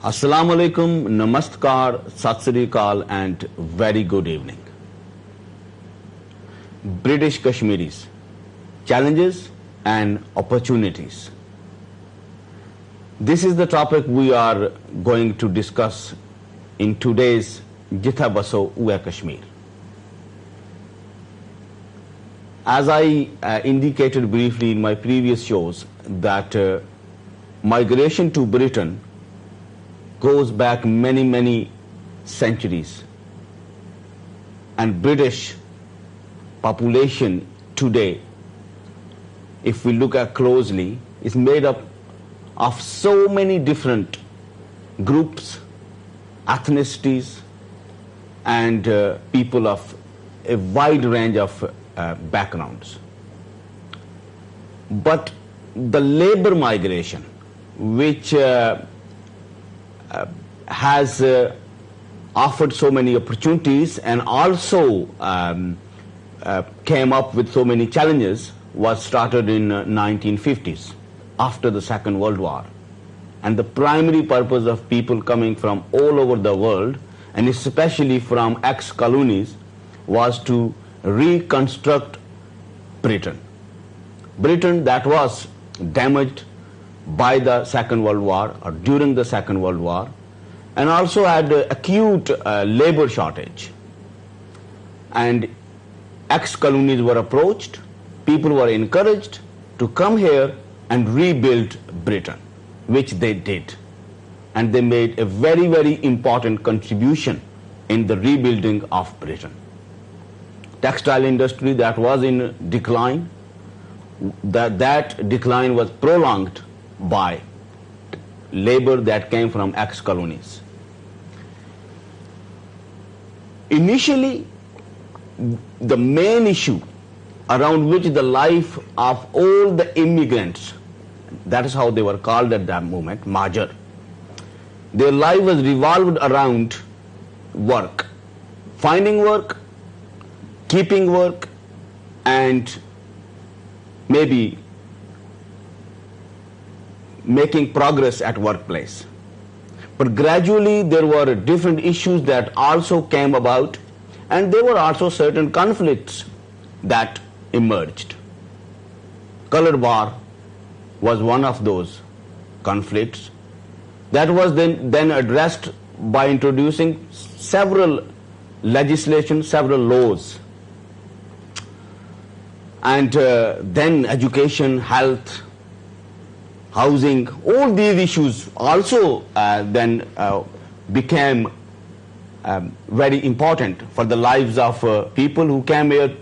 Assalamu alaikum, namaskar, sat sri akal and very good evening. British Kashmiris, challenges and opportunities. This is the topic we are going to discuss in today's Jitha Baso Ue Kashmir. As I indicated briefly in my previous shows that migration to Britain goes back many centuries, and British population today, if we look at closely, is made up of so many different groups, ethnicities, and people of a wide range of backgrounds. But the labor migration, which has offered so many opportunities and also came up with so many challenges, was started in 1950s after the Second World War. And the primary purpose of people coming from all over the world, and especially from ex-colonies, was to reconstruct Britain. Britain that was damaged by the Second World War or during the Second World War, and also had acute labor shortage. And ex-colonies were approached, people were encouraged to come here and rebuild Britain, which they did. And they made a very important contribution in the rebuilding of Britain. Textile industry that was in decline, that decline was prolonged by labor that came from ex-colonies. Initially, the main issue around which the life of all the immigrants, that is how they were called at that moment, Majar, their life was revolved around work, finding work, keeping work, and maybe making progress at workplace. But gradually there were different issues that also came about, and there were also certain conflicts that emerged. Color war was one of those conflicts that was then addressed by introducing several legislation, several laws. And then education, health, housing, all these issues also then became very important for the lives of people who came here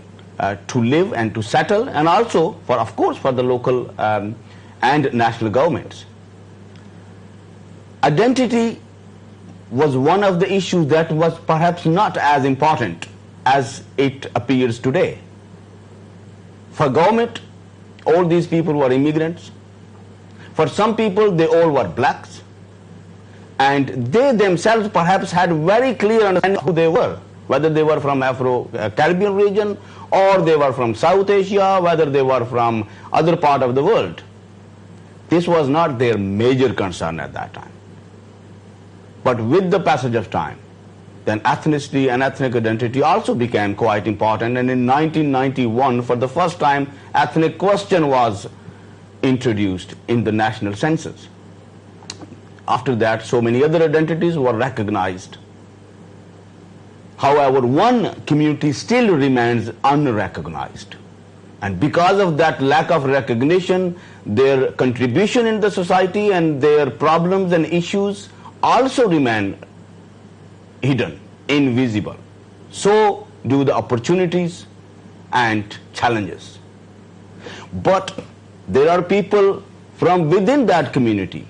to live and to settle, and also for, of course, for the local and national governments. Identity was one of the issues that was perhaps not as important as it appears today. For government, all these people were immigrants. For some people, they all were blacks, and they themselves perhaps had very clear understanding of who they were, whether they were from Afro-Caribbean region, or they were from South Asia, whether they were from other part of the world. This was not their major concern at that time. But with the passage of time, then ethnicity and ethnic identity also became quite important, and in 1991, for the first time, ethnic question was introduced in the national census. After that, so many other identities were recognized. However, one community still remains unrecognized. And because of that lack of recognition, their contribution in the society and their problems and issues also remain hidden, invisible. So do the opportunities and challenges. But there are people from within that community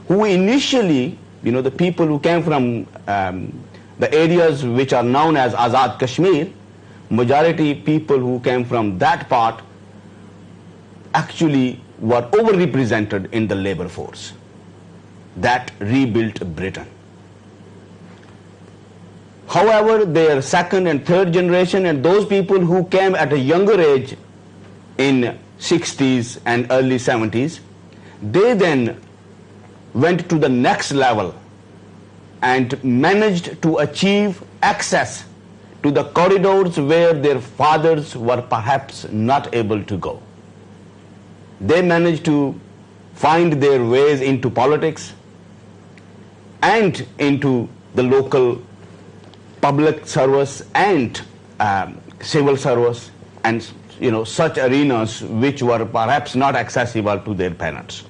who initially, the people who came from the areas which are known as Azad Kashmir, majority people who came from that part actually were overrepresented in the labor force that rebuilt Britain. However, their second and third generation and those people who came at a younger age in 60s and early 70s, they then went to the next level and managed to achieve access to the corridors where their fathers were perhaps not able to go. They managed to find their ways into politics and into the local public service and civil service, and such arenas which were perhaps not accessible to their parents.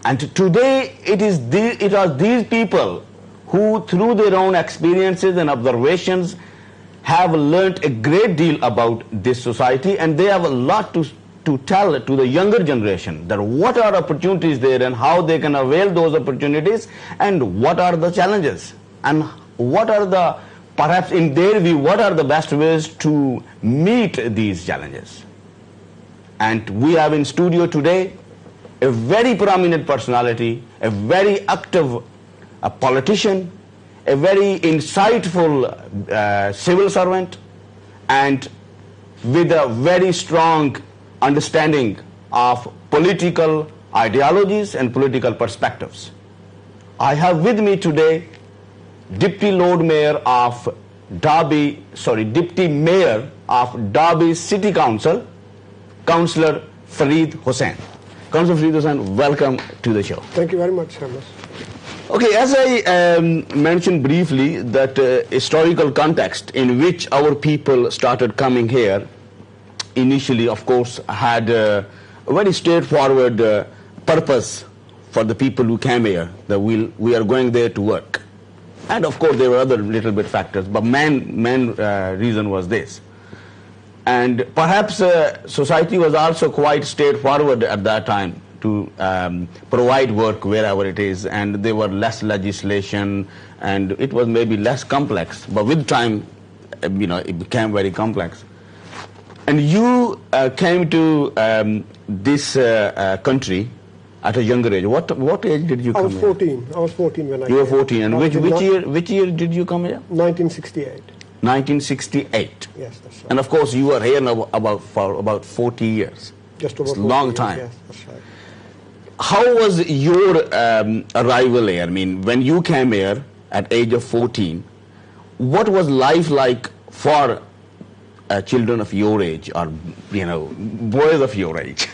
And today it are these people who, through their own experiences and observations, have learnt a great deal about this society, and they have a lot to tell to the younger generation that what are opportunities there and how they can avail those opportunities, and what are the challenges, and what are the, perhaps in their view, what are the best ways to meet these challenges. And we have in studio today a very prominent personality, a very active politician, a very insightful civil servant, and with a very strong understanding of political ideologies and political perspectives. I have with me today Deputy Mayor of Derby City Council, Councillor Fareed Hussain. Councillor Fareed Hussain, welcome to the show. Thank you very much, Hamas. Okay, as I mentioned briefly, that historical context in which our people started coming here initially, of course, had a very straightforward purpose for the people who came here, that we are going there to work. And of course there were other little bit factors, but main reason was this. And perhaps society was also quite straightforward at that time to provide work wherever it is, and there were less legislation, and it was maybe less complex. But with time, it became very complex. And you came to this country at a younger age. What age did you come here? I was 14. I was 14 when I came. You were 14. And which year did you come here? 1968. 1968. Yes, that's right. And of course you were here now for about 40 years. Just over 40 a long years, time. Yes, that's right. How was your arrival here? I mean, when you came here at age of 14, what was life like for children of your age, or boys of your age?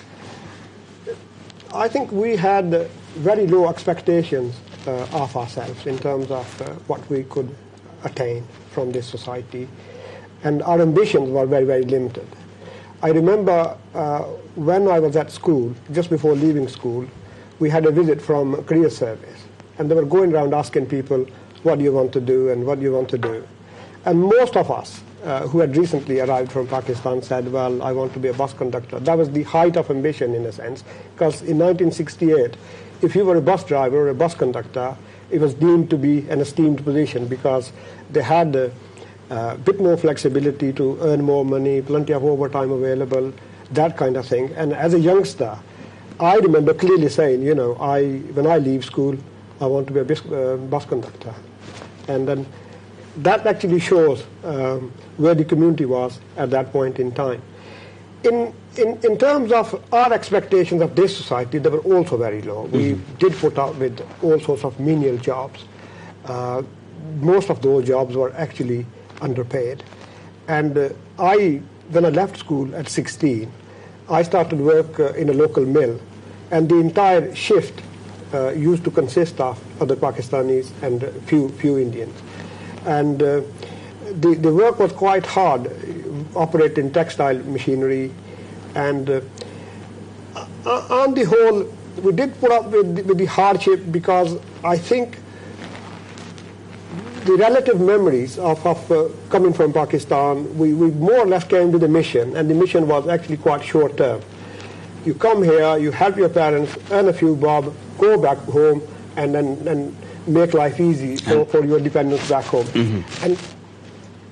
I think we had very low expectations of ourselves in terms of what we could attain from this society, and our ambitions were very, very limited. I remember when I was at school, just before leaving school, we had a visit from career service, and they were going around asking people, what do you want to do and what do you want to do? And most of us who had recently arrived from Pakistan said, well, I want to be a bus conductor. That was the height of ambition in a sense, because in 1968, if you were a bus driver or a bus conductor, it was deemed to be an esteemed position because they had a bit more flexibility to earn more money, plenty of overtime available, that kind of thing. And as a youngster, I remember clearly saying, when I leave school, I want to be a bus conductor. And then that actually shows where the community was at that point in time. In terms of our expectations of this society, they were also very low. Mm-hmm. We did put up with all sorts of menial jobs. Most of those jobs were actually underpaid. And when I left school at 16, I started work in a local mill, and the entire shift used to consist of other Pakistanis and few Indians. And the work was quite hard, operating textile machinery, and on the whole, we did put up with the hardship, because I think the relative memories of coming from Pakistan, we more or less came to the mission, and the mission was actually quite short term. You come here, you help your parents, earn a few bob, go back home, and then make life easy for your dependents back home. Mm-hmm. And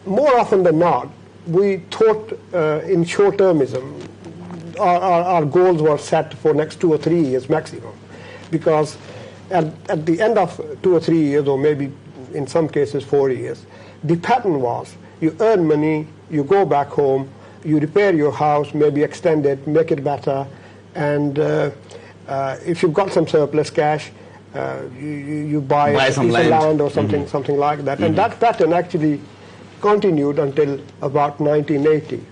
more often than not, we thought in short-termism. Our goals were set for next 2 or 3 years maximum, because at the end of 2 or 3 years, or maybe in some cases 4 years, the pattern was you earn money, you go back home, you repair your house, maybe extend it, make it better, and if you've got some surplus cash, You buy a some piece land. of land or something, something like that. And that pattern actually continued until about 1980.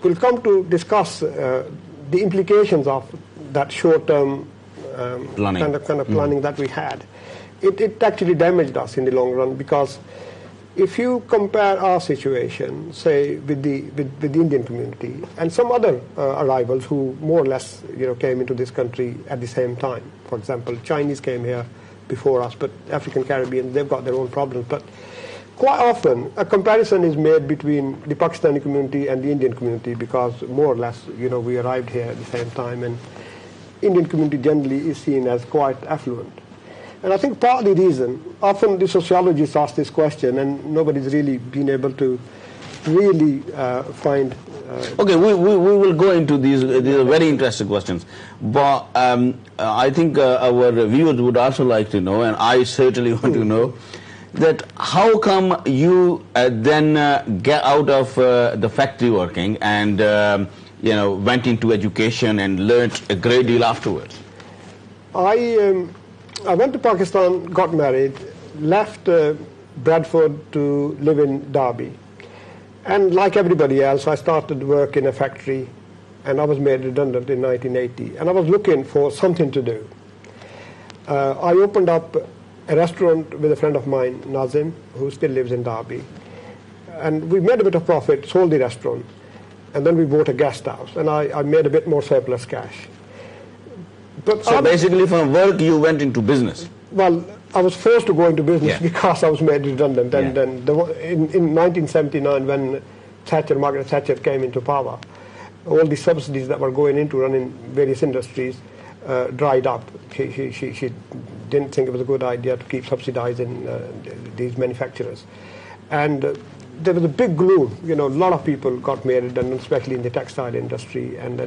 We'll come to discuss the implications of that short-term kind of planning that we had. It actually damaged us in the long run, because if you compare our situation, say, with the Indian community and some other arrivals who more or less came into this country at the same time. For example, Chinese came here before us, but African Caribbean, they've got their own problems. But quite often a comparison is made between the Pakistani community and the Indian community, because more or less we arrived here at the same time, and Indian community generally is seen as quite affluent. And I think part of the reason, often the sociologists ask this question, and nobody's really been able to really find... Okay, we will go into these are very interesting questions. But I think our viewers would also like to know, and I certainly want to know, that how come you then get out of the factory working and went into education and learned a great deal afterwards? I went to Pakistan, got married, left Bradford to live in Derby. And like everybody else, I started work in a factory, and I was made redundant in 1980. And I was looking for something to do. I opened up a restaurant with a friend of mine, Nazim, who still lives in Derby. And we made a bit of profit, sold the restaurant, and then we bought a guest house, and I made a bit more surplus cash. But so basically from work you went into business? Well, I was forced to go into business because I was made redundant. And then in 1979, when Margaret Thatcher came into power, all the subsidies that were going into running various industries dried up. She didn't think it was a good idea to keep subsidizing these manufacturers. And there was a big gloom. A lot of people got made redundant, especially in the textile industry and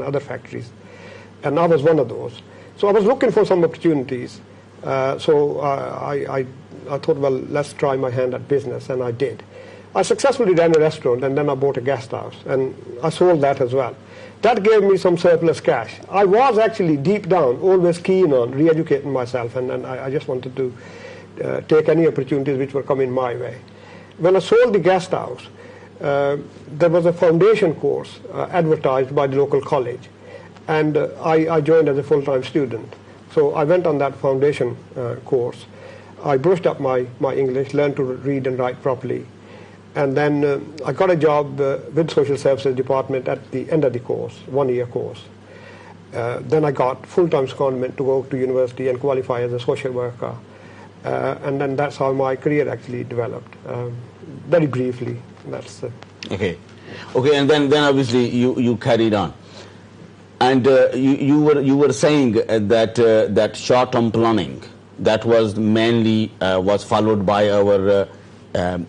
other factories. And I was one of those. So I was looking for some opportunities. So I thought, well, let's try my hand at business, and I did. I successfully ran a restaurant, and then I bought a guest house, and I sold that as well. That gave me some surplus cash. I was actually deep down always keen on re-educating myself, and I just wanted to take any opportunities which were coming my way. When I sold the guest house, there was a foundation course advertised by the local college. And I joined as a full-time student. So I went on that foundation course. I brushed up my English, learned to read and write properly. And then I got a job with Social Services Department at the end of the course, 1-year course. Then I got full-time secondment to go to university and qualify as a social worker. And then that's how my career actually developed. Very briefly, that's... Okay, and then obviously you carried on. And you were saying that short-term planning that was mainly was followed by our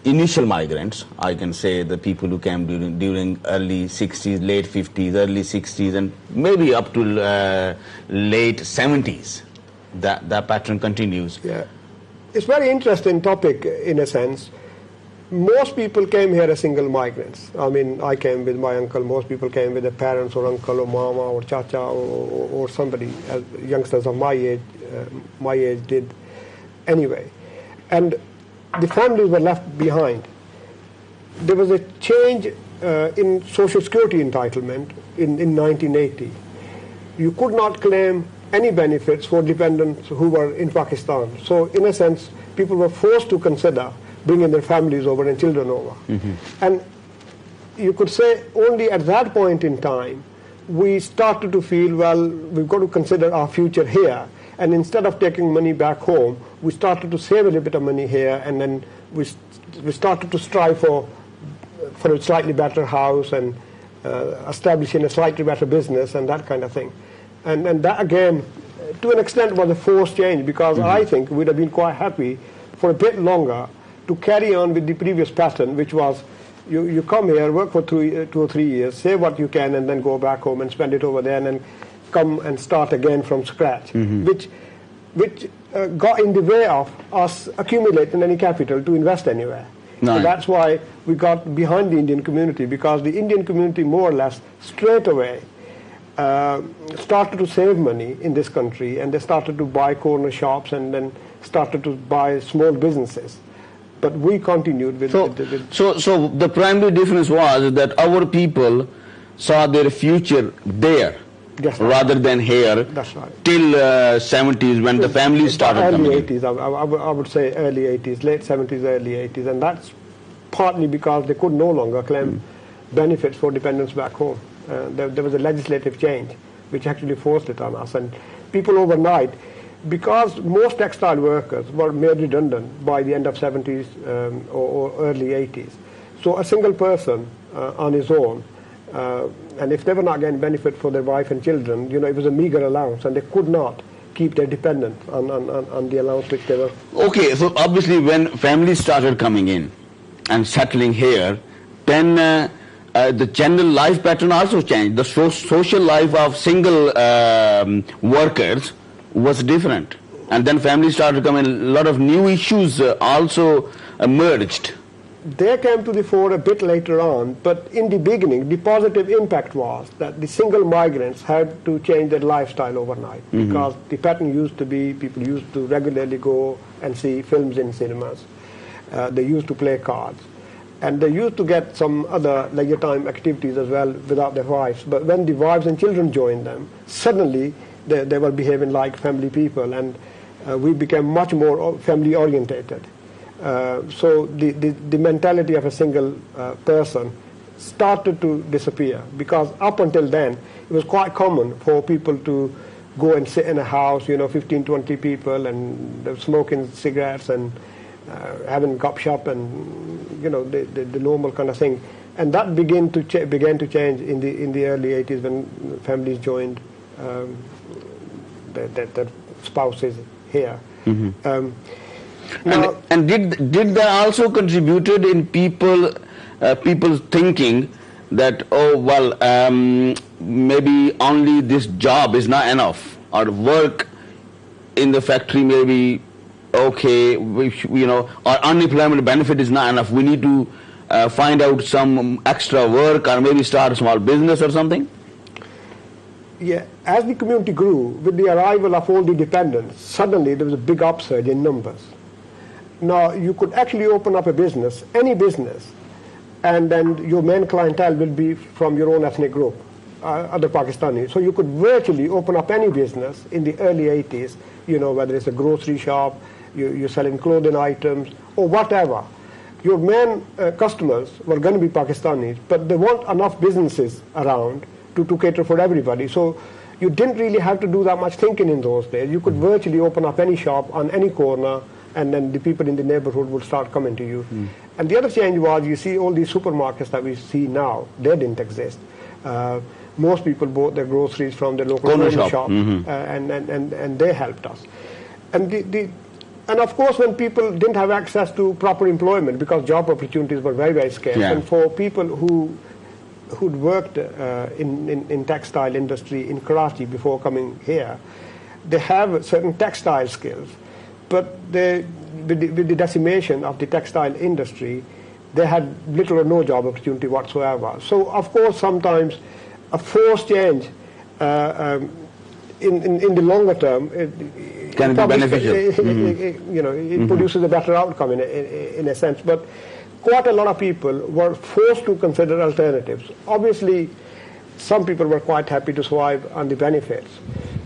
initial migrants. I can say the people who came during early 60s, late 50s, early 60s, and maybe up to late 70s. That pattern continues. Yeah, it's a very interesting topic in a sense. Most people came here as single migrants. I mean, I came with my uncle. Most people came with their parents or uncle or mama or chacha or somebody, youngsters of my age did anyway. And the families were left behind. There was a change in Social Security entitlement in 1980. You could not claim any benefits for dependents who were in Pakistan. So in a sense, people were forced to consider bringing their families over and children over. Mm-hmm. And you could say only at that point in time, we started to feel, well, we've got to consider our future here. And instead of taking money back home, we started to save a little bit of money here, and then we started to strive for a slightly better house and establishing a slightly better business and that kind of thing. And that, again, to an extent was a forced change, because I think we'd have been quite happy for a bit longer to carry on with the previous pattern, which was you come here, work for 2 or 3 years, save what you can, and then go back home and spend it over there, and then come and start again from scratch, which got in the way of us accumulating any capital to invest anywhere. No. So that's why we got behind the Indian community, because the Indian community more or less straight away started to save money in this country, and they started to buy corner shops and then started to buy small businesses. But we continued with... So the primary difference was that our people saw their future there, rather than here. That's right. Till 70s when the families started coming in. Early 80s, I would say early 80s, late 70s, early 80s, and that's partly because they could no longer claim benefits for dependents back home. There was a legislative change which actually forced it on us, and people overnight, because most textile workers were made redundant by the end of 70s or early 80s. So a single person on his own, and if they were not getting benefit for their wife and children, it was a meager allowance, and they could not keep their dependents on the allowance which they were. Okay, so obviously when families started coming in and settling here, then the general life pattern also changed. The social life of single workers was different. And then families started coming, a lot of new issues also emerged. They came to the fore a bit later on, but in the beginning, the positive impact was that the single migrants had to change their lifestyle overnight, because the pattern used to be people used to regularly go and see films in cinemas. They used to play cards. And they used to get some other leisure time activities as well without their wives. But when the wives and children joined them, suddenly they were behaving like family people, and we became much more family orientated. So the mentality of a single person started to disappear, because up until then it was quite common for people to go and sit in a house, 15, 20 people, and they're smoking cigarettes and having gupshup and the normal kind of thing. And that began to change in the early 80s when families joined their spouses here. And did that also contributed in people thinking that, oh well, maybe only this job is not enough, or work in the factory maybe okay, or unemployment benefit is not enough, we need to find out some extra work, or maybe start a small business or something? Yeah, as the community grew, with the arrival of all the dependents, suddenly there was a big upsurge in numbers. Now, you could actually open up a business, any business, and then your main clientele will be from your own ethnic group, other Pakistanis. So you could virtually open up any business in the early 80s, whether it's a grocery shop, you're selling clothing items, or whatever. Your main customers were going to be Pakistanis, but there weren't enough businesses around to cater for everybody. So you didn't really have to do that much thinking in those days. You could virtually open up any shop on any corner, and then the people in the neighborhood would start coming to you. And the other change was, you see all these supermarkets that we see now, they didn't exist. Most people bought their groceries from their local corner shop, and they helped us. And of course, when people didn't have access to proper employment, because job opportunities were very, very scarce, and for people who'd worked in textile industry in Karachi before coming here, they have certain textile skills, but with the decimation of the textile industry, they had little or no job opportunity whatsoever. So of course, sometimes a forced change in the longer term can be beneficial. It produces a better outcome in a sense. But quite a lot of people were forced to consider alternatives. Obviously, some people were quite happy to survive on the benefits.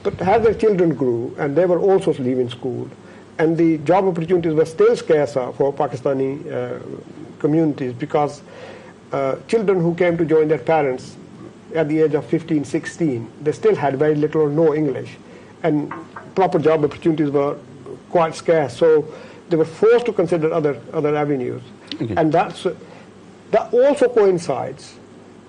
But as their children grew, and they were also leaving school, and the job opportunities were still scarcer for Pakistani communities, because children who came to join their parents at the age of 15, 16, they still had very little or no English, and proper job opportunities were quite scarce. So they were forced to consider other avenues. And that also coincides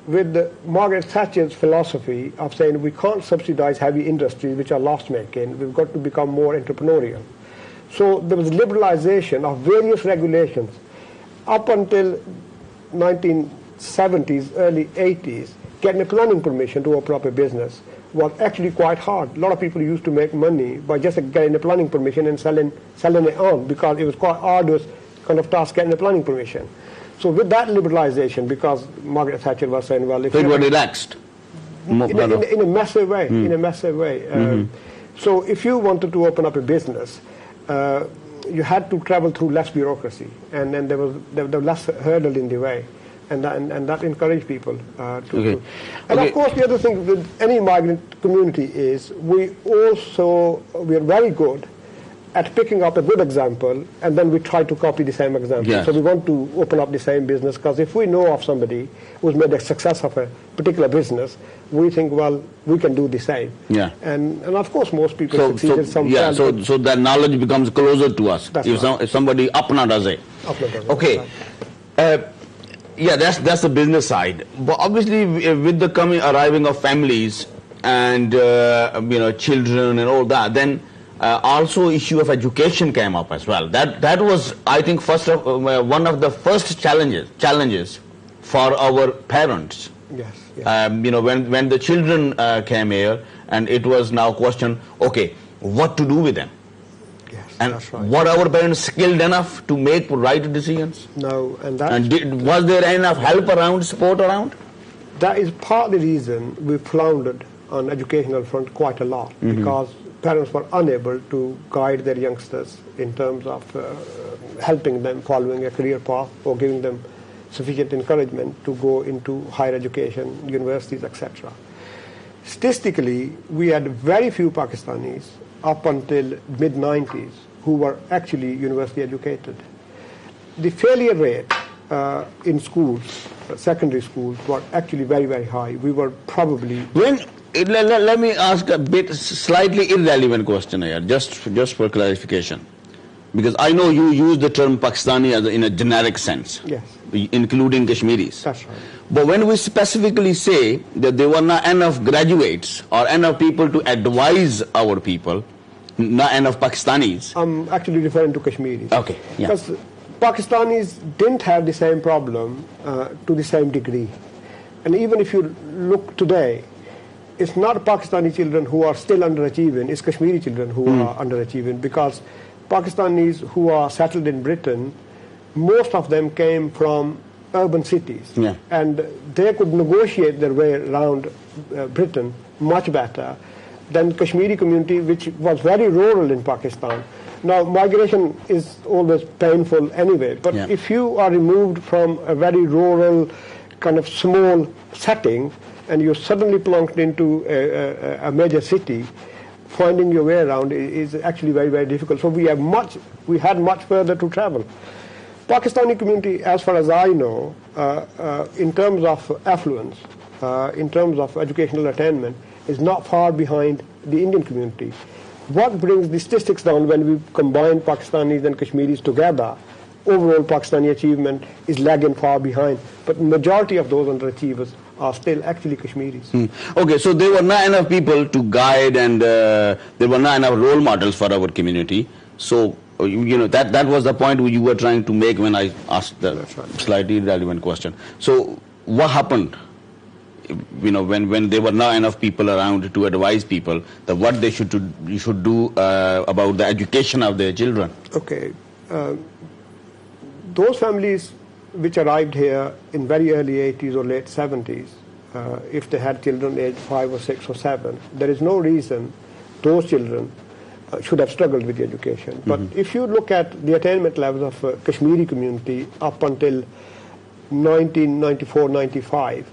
with Margaret Thatcher's philosophy of saying we can't subsidize heavy industries which are loss-making, we've got to become more entrepreneurial. So there was liberalization of various regulations. Up until 1970s, early 80s, getting a planning permission to open up a business was actually quite hard. A lot of people used to make money by just getting a planning permission and selling it on, because it was quite arduous kind of task getting a planning permission. So with that liberalization, because Margaret Thatcher was saying, well, if it was relaxed. in a massive way. In a massive way. So if you wanted to open up a business, you had to travel through less bureaucracy, and then there was less hurdle in the way, and that encouraged people to. And of course, the other thing with any migrant community is we are very good at picking up a good example, and then we try to copy the same example. Yes. So we want to open up the same business, because if we know of somebody who's made a success of a particular business, we think, well, we can do the same. Yeah. And of course, most people succeeded sometimes. Yeah, so that knowledge becomes closer to us. That's if, right. if somebody apna does it. Okay. Right. Yeah, that's the business side. But obviously, with the arriving of families and children and all that, then also issue of education came up as well. That was, I think, one of the first challenges for our parents. Yes. When the children came here, and it was now question, okay, what to do with them? Yes, and that's right. were our parents skilled enough to make right decisions? No, and was there enough help around, support around? That is part of the reason we floundered on educational front quite a lot, because parents were unable to guide their youngsters in terms of helping them following a career path or giving them sufficient encouragement to go into higher education, universities, etc. Statistically, we had very few Pakistanis up until mid-90s who were actually university educated. The failure rate in schools, secondary schools, were actually very, very high. We were probably... Let me ask a slightly irrelevant question here, just for clarification. Because I know you use the term Pakistani in a generic sense, yes, including Kashmiris. That's right. But when we specifically say that there were not enough graduates or enough people to advise our people, not enough Pakistanis. I'm actually referring to Kashmiris. Okay, yeah. Because Pakistanis didn't have the same problem to the same degree. And even if you look today, it's not Pakistani children who are still underachieving, it's Kashmiri children who are underachieving, because Pakistanis who are settled in Britain, most of them came from urban cities, and they could negotiate their way around Britain much better than Kashmiri community, which was very rural in Pakistan. Now, migration is always painful anyway, but if you are removed from a very rural, kind of small setting, and you're suddenly plunked into a major city, finding your way around is actually very, very difficult. So we had much further to travel. Pakistani community, as far as I know, in terms of affluence, in terms of educational attainment, is not far behind the Indian community. What brings the statistics down when we combine Pakistanis and Kashmiris together, overall Pakistani achievement is lagging far behind. But the majority of those underachievers are still actually Kashmiris. Okay, so there were not enough people to guide, and there were not enough role models for our community. So, that was the point you were trying to make when I asked the slightly irrelevant question. So, what happened? When there were not enough people around to advise people that what they should do about the education of their children. Okay, those families which arrived here in very early 80s or late 70s, if they had children aged 5 or 6 or 7, there is no reason those children should have struggled with the education. But if you look at the attainment levels of Kashmiri community up until 1994-95,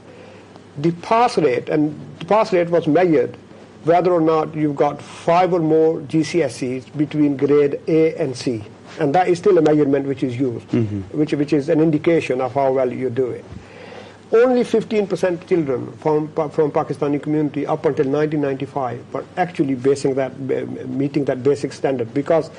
the pass rate was measured whether or not you've got 5 or more GCSEs between grade A and C. And that is still a measurement which is used, which is an indication of how well you're doing. Only 15% children from Pakistani community up until 1995 were actually meeting that basic standard, because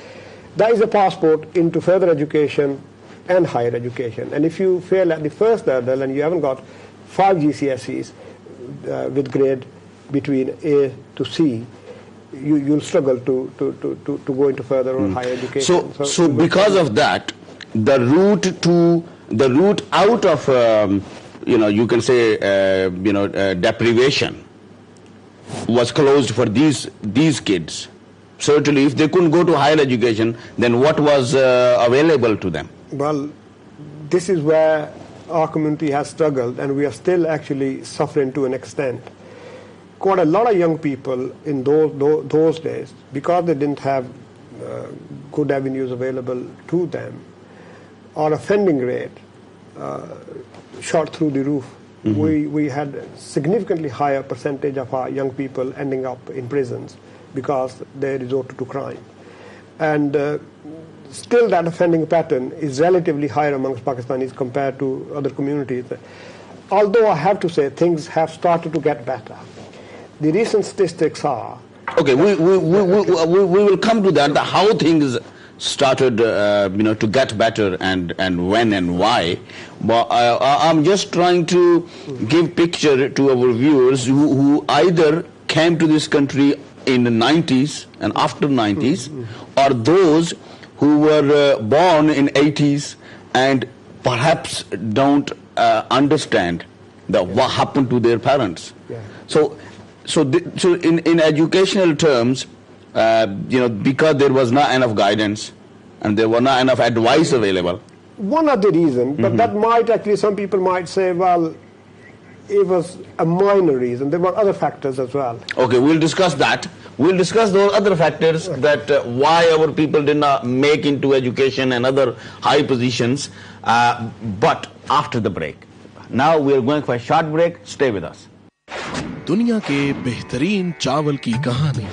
that is a passport into further education and higher education. And if you fail at the first hurdle and you haven't got 5 GCSEs with grade between A to C, you'll struggle to go into further or higher education. So because of that, the route out of you can say deprivation was closed for these kids. Certainly, if they couldn't go to higher education, then what was available to them? Well, this is where our community has struggled, and we are still actually suffering to an extent. quite a lot of young people in those days, because they didn't have good avenues available to them, our offending rate shot through the roof. We had a significantly higher percentage of our young people ending up in prisons because they resorted to crime. And still that offending pattern is relatively higher amongst Pakistanis compared to other communities. Although I have to say things have started to get better. The recent statistics are... Okay, we will come to that, how things started to get better and when and why. But I'm just trying to give picture to our viewers who either came to this country in the 90s and after 90s, or those who were born in 80s and perhaps don't understand what happened to their parents. Yeah. So in educational terms, because there was not enough guidance and there was not enough advice available. One of the reasons, but that might actually, some people might say, well, it was a minor reason. There were other factors as well. Okay, we'll discuss that. We'll discuss those other factors that why our people did not make into education and other high positions, but after the break. Now we are going for a short break. Stay with us. दुनिया के बेहतरीन चावल की कहानी,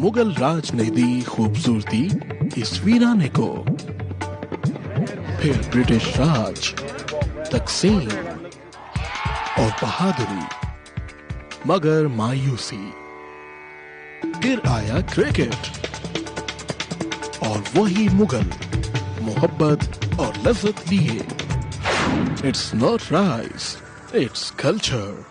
मुगल राज ने दी खूबसूरती इस वीराने को, फिर ब्रिटिश राज, तकसीम और बहादुरी, मगर मायूसी, फिर आया क्रिकेट और वही मुगल मोहब्बत और लज्जत लिए. It's not rice, it's culture.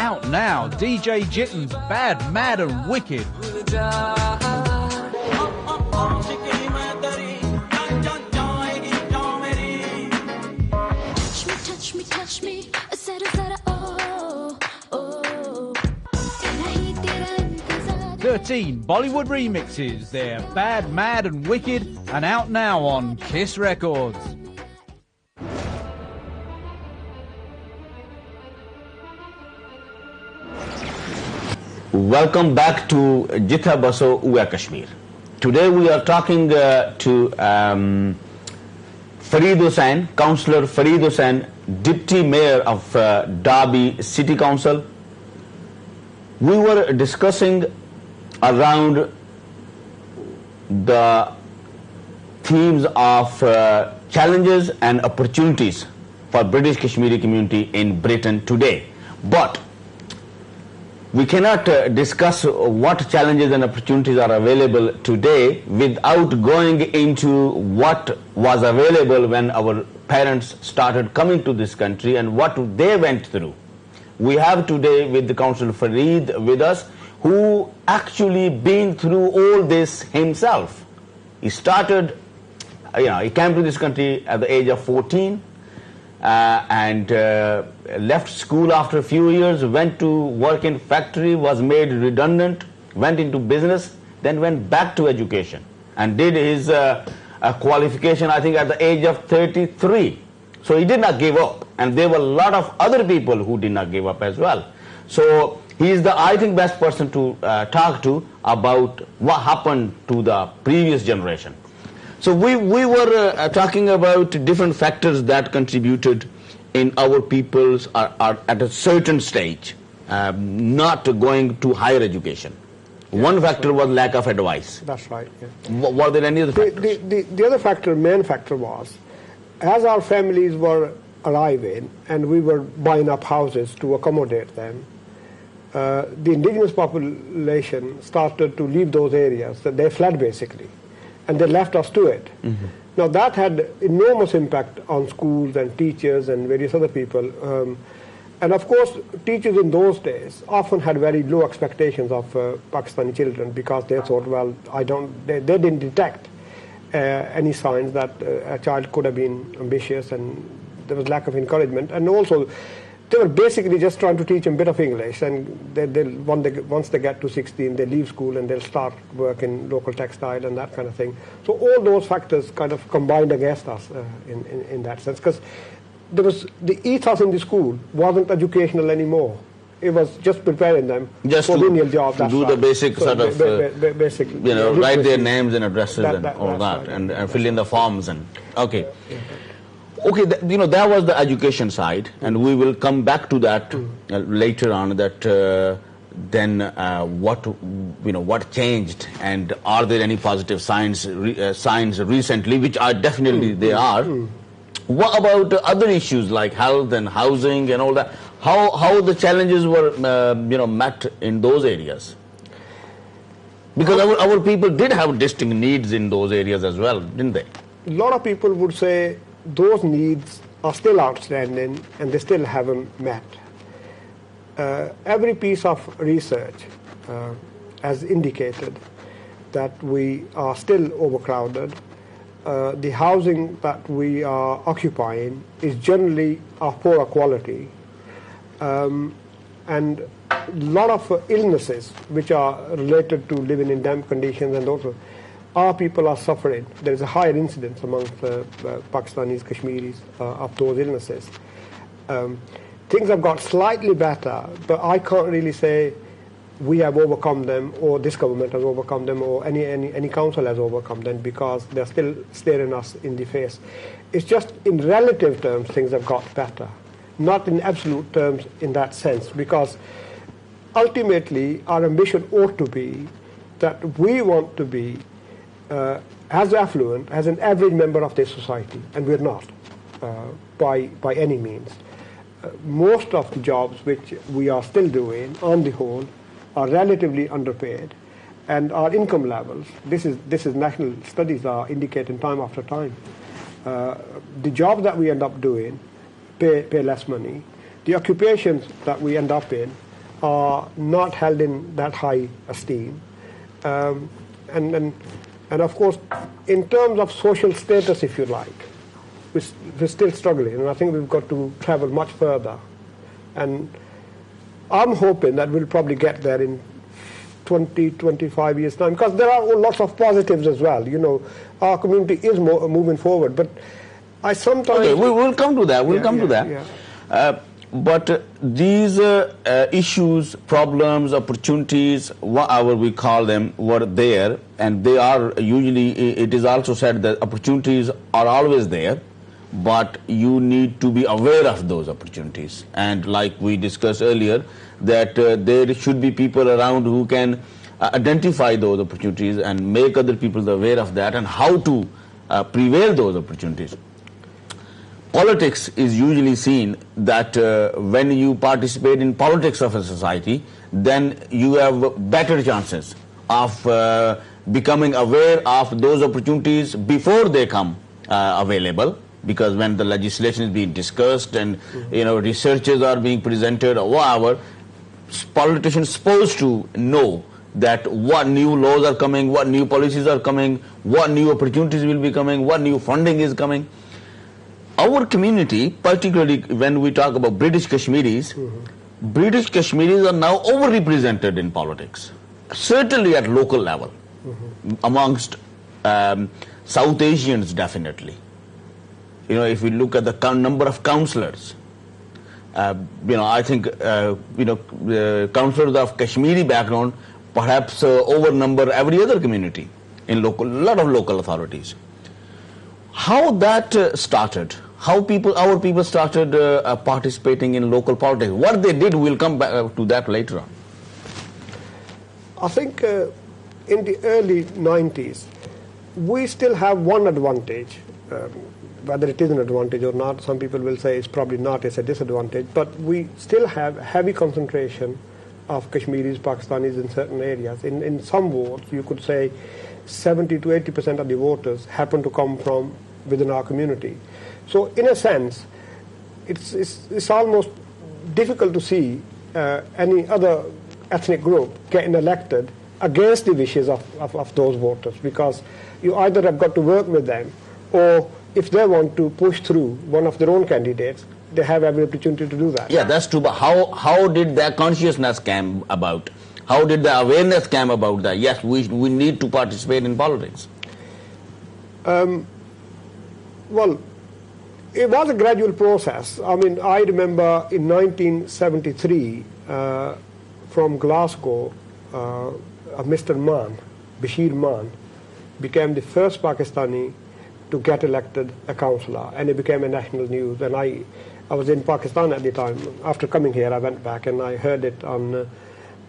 Out now, DJ Jitten's Bad, Mad and Wicked. Touch me, touch me, oh, oh. 13 Bollywood remixes. They're Bad, Mad and Wicked and out now on KISS Records. Welcome back to Jitha Baso Uwa Kashmir. Today we are talking to Fareed Hussain, Councillor Fareed Hussain, Deputy Mayor of Derby City Council. We were discussing around the themes of challenges and opportunities for British Kashmiri community in Britain today. But we cannot discuss what challenges and opportunities are available today without going into what was available when our parents started coming to this country and what they went through. We have today with the Councillor Fareed with us, who actually been through all this himself. He started, he came to this country at the age of 14 and left school after a few years, went to work in factory, was made redundant, went into business, then went back to education and did his qualification, I think, at the age of 33. So he did not give up, and there were a lot of other people who did not give up as well. So he is the, I think, best person to talk to about what happened to the previous generation. So we were talking about different factors that contributed in our people's are at a certain stage not going to higher education. One factor was lack of advice. That's right. Yeah. Were there any other factors? The other factor, main factor was, as our families were arriving and we were buying up houses to accommodate them, the indigenous population started to leave those areas. They fled basically, and they left us to it. Mm-hmm. Now that had enormous impact on schools and teachers and various other people. And of course, teachers in those days often had very low expectations of Pakistani children, because they thought, well, they didn't detect any signs that a child could have been ambitious, and there was lack of encouragement. And also, they were basically just trying to teach them a bit of English, and once they get to 16, they leave school and they'll start work in local textile and that kind of thing. So all those factors kind of combined against us in that sense, because the ethos in the school wasn't educational anymore. It was just preparing them Just for to menial jobs. That's do the right. basic sort of, basic, write their literacy. names and addresses and all that's that, right. and fill in the forms and okay. Okay, that was the education side, and we will come back to that later on. That then what changed, and are there any positive signs recently, which are definitely they are. What about other issues like health and housing and all that? How the challenges were met in those areas? Because our people did have distinct needs in those areas as well, didn't they? A lot of people would say those needs are still outstanding and they still haven't met. Every piece of research has indicated that we are still overcrowded. The housing that we are occupying is generally of poorer quality. And a lot of illnesses which are related to living in damp conditions, and also our people are suffering. There is a higher incidence amongst Pakistanis, Kashmiris of those illnesses. Things have got slightly better, but I can't really say we have overcome them, or this government has overcome them, or any council has overcome them, because they're still staring us in the face. It's just in relative terms things have got better, not in absolute terms in that sense, because ultimately our ambition ought to be that we want to be as affluent as an average member of this society, and we're not by any means. Most of the jobs which we are still doing, on the whole, are relatively underpaid, and our income levels, this is national studies are indicating time after time. The jobs that we end up doing pay less money. The occupations that we end up in are not held in that high esteem. And of course, in terms of social status, if you like, we're still struggling, and I think we've got to travel much further. And I'm hoping that we'll probably get there in 20, 25 years' time, because there are lots of positives as well. Our community is moving forward, but I sometimes... Okay, we'll come to that. We'll come to that. Yeah. But these issues, problems, opportunities, whatever we call them, were there, and they are usually, it is also said that opportunities are always there, but you need to be aware of those opportunities. And like we discussed earlier, that there should be people around who can identify those opportunities and make other people aware of that and how to prevail those opportunities. Politics is usually seen that when you participate in politics of a society, then you have better chances of becoming aware of those opportunities before they come available, because when the legislation is being discussed and researches are being presented or whatever, politicians supposed to know that what new laws are coming, what new policies are coming, what new opportunities will be coming, what new funding is coming. Our community, particularly when we talk about British Kashmiris, British Kashmiris are now overrepresented in politics, certainly at local level, amongst South Asians definitely. If we look at the number of councillors, I think councillors of Kashmiri background perhaps overnumber every other community in lot of local authorities. How that started? How our people started participating in local politics? What they did, we'll come back to that later on. I think in the early 90s, we still have one advantage. Whether it is an advantage or not, some people will say it's probably not, it's a disadvantage, but we still have heavy concentration of Kashmiris, Pakistanis in certain areas. In some wards, you could say 70 to 80% of the voters happen to come from within our community. So in a sense, it's almost difficult to see any other ethnic group getting elected against the wishes of those voters, because you either have got to work with them, or if they want to push through one of their own candidates, they have every opportunity to do that. Yeah, that's true. But how did that consciousness come about? How did the awareness come about that? Yes, we need to participate in politics. Well, It was a gradual process. I mean, I remember in 1973, from Glasgow, Mr. Mann, Bashir Mann, became the first Pakistani to get elected a councillor, and it became a national news. And I was in Pakistan at the time. After coming here, I went back and I heard it on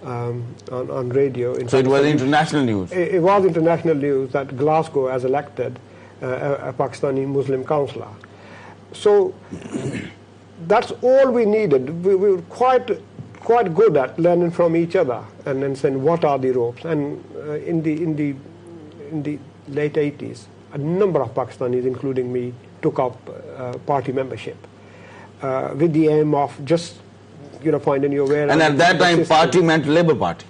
radio. So it was international news? It was international news that Glasgow has elected a Pakistani Muslim councillor. So that's all we needed. We were quite good at learning from each other and then saying what are the ropes. And in the late 80s, a number of Pakistanis, including me, took up party membership with the aim of just finding your way. And at that time, party meant Labour Party?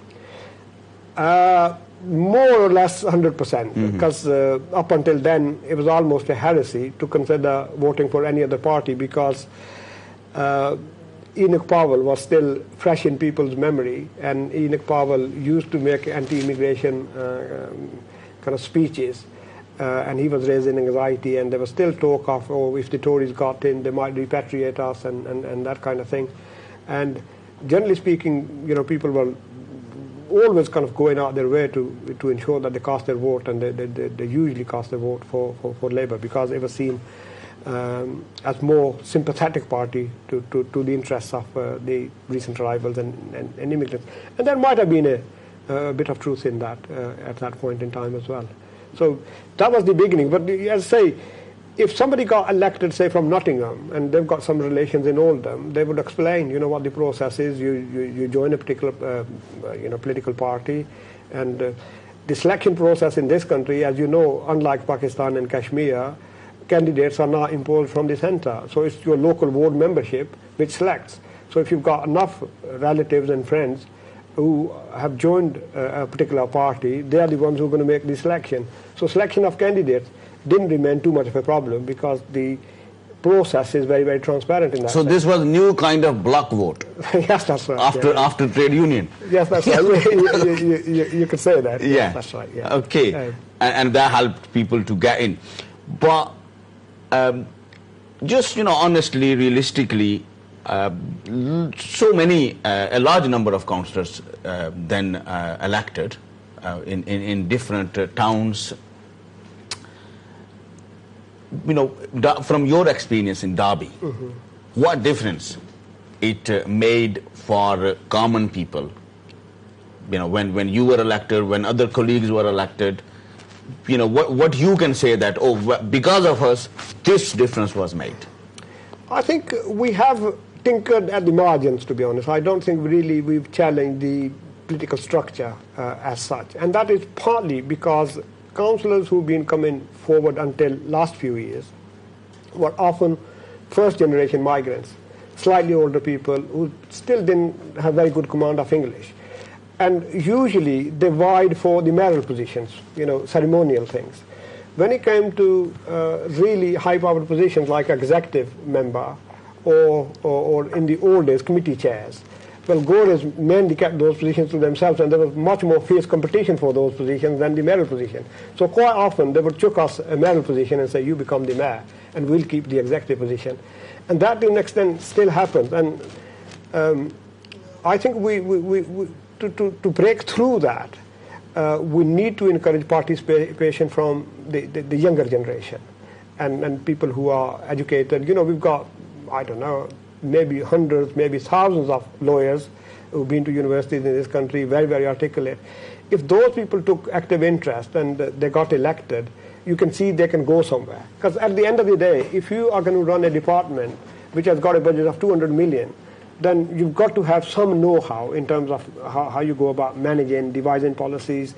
More or less 100%, because up until then it was almost a heresy to consider voting for any other party, because Enoch Powell was still fresh in people's memory, and Enoch Powell used to make anti-immigration kind of speeches, and he was raising anxiety, and there was still talk of, oh, if the Tories got in, they might repatriate us and that kind of thing. And generally speaking, people were always kind of going out their way to ensure that they cast their vote, and they usually cast their vote for Labour, because it was seen as more sympathetic party to the interests of the recent arrivals and immigrants. And there might have been a bit of truth in that at that point in time as well. So that was the beginning. But as I say, if somebody got elected, say, from Nottingham, and they've got some relations in Oldham, they would explain, what the process is. You join a particular, political party, and the selection process in this country, as you know, unlike Pakistan and Kashmir, candidates are not imposed from the centre. So it's your local ward membership which selects. So if you've got enough relatives and friends who have joined a particular party, they are the ones who are going to make the selection. So selection of candidates didn't remain too much of a problem, because the process is very, very transparent in that So sense. this was new kind of block vote? Yes, that's right. After trade union? Yes, that's right. You could say that. Yeah. Yes, that's right. Yeah. Okay. And that helped people to get in. But just, honestly, realistically, so many, a large number of councillors then elected in different towns. From your experience in Derby, what difference it made for common people? When you were elected, when other colleagues were elected, what you can say that, because of us, this difference was made? I think we have tinkered at the margins, to be honest. I don't think really we've challenged the political structure as such. And that is partly because councillors who've been coming forward until last few years were often first-generation migrants, slightly older people who still didn't have very good command of English. And usually they vied for the mayoral positions, ceremonial things. When it came to really high-powered positions like executive member or in the old days, committee chairs, well, Gore's mainly kept those positions to themselves, and there was much more fierce competition for those positions than the mayoral position. So quite often they would chuck us a mayoral position and say, you become the mayor, and we'll keep the executive position. And that to an extent still happens. And I think to break through that, we need to encourage participation from the younger generation and people who are educated. We've got, I don't know, maybe hundreds, maybe thousands of lawyers who've been to universities in this country, very, very articulate. If those people took active interest and they got elected, you can see they can go somewhere. Because at the end of the day, if you are going to run a department which has got a budget of 200 million, then you've got to have some know-how in terms of how you go about managing, devising policies,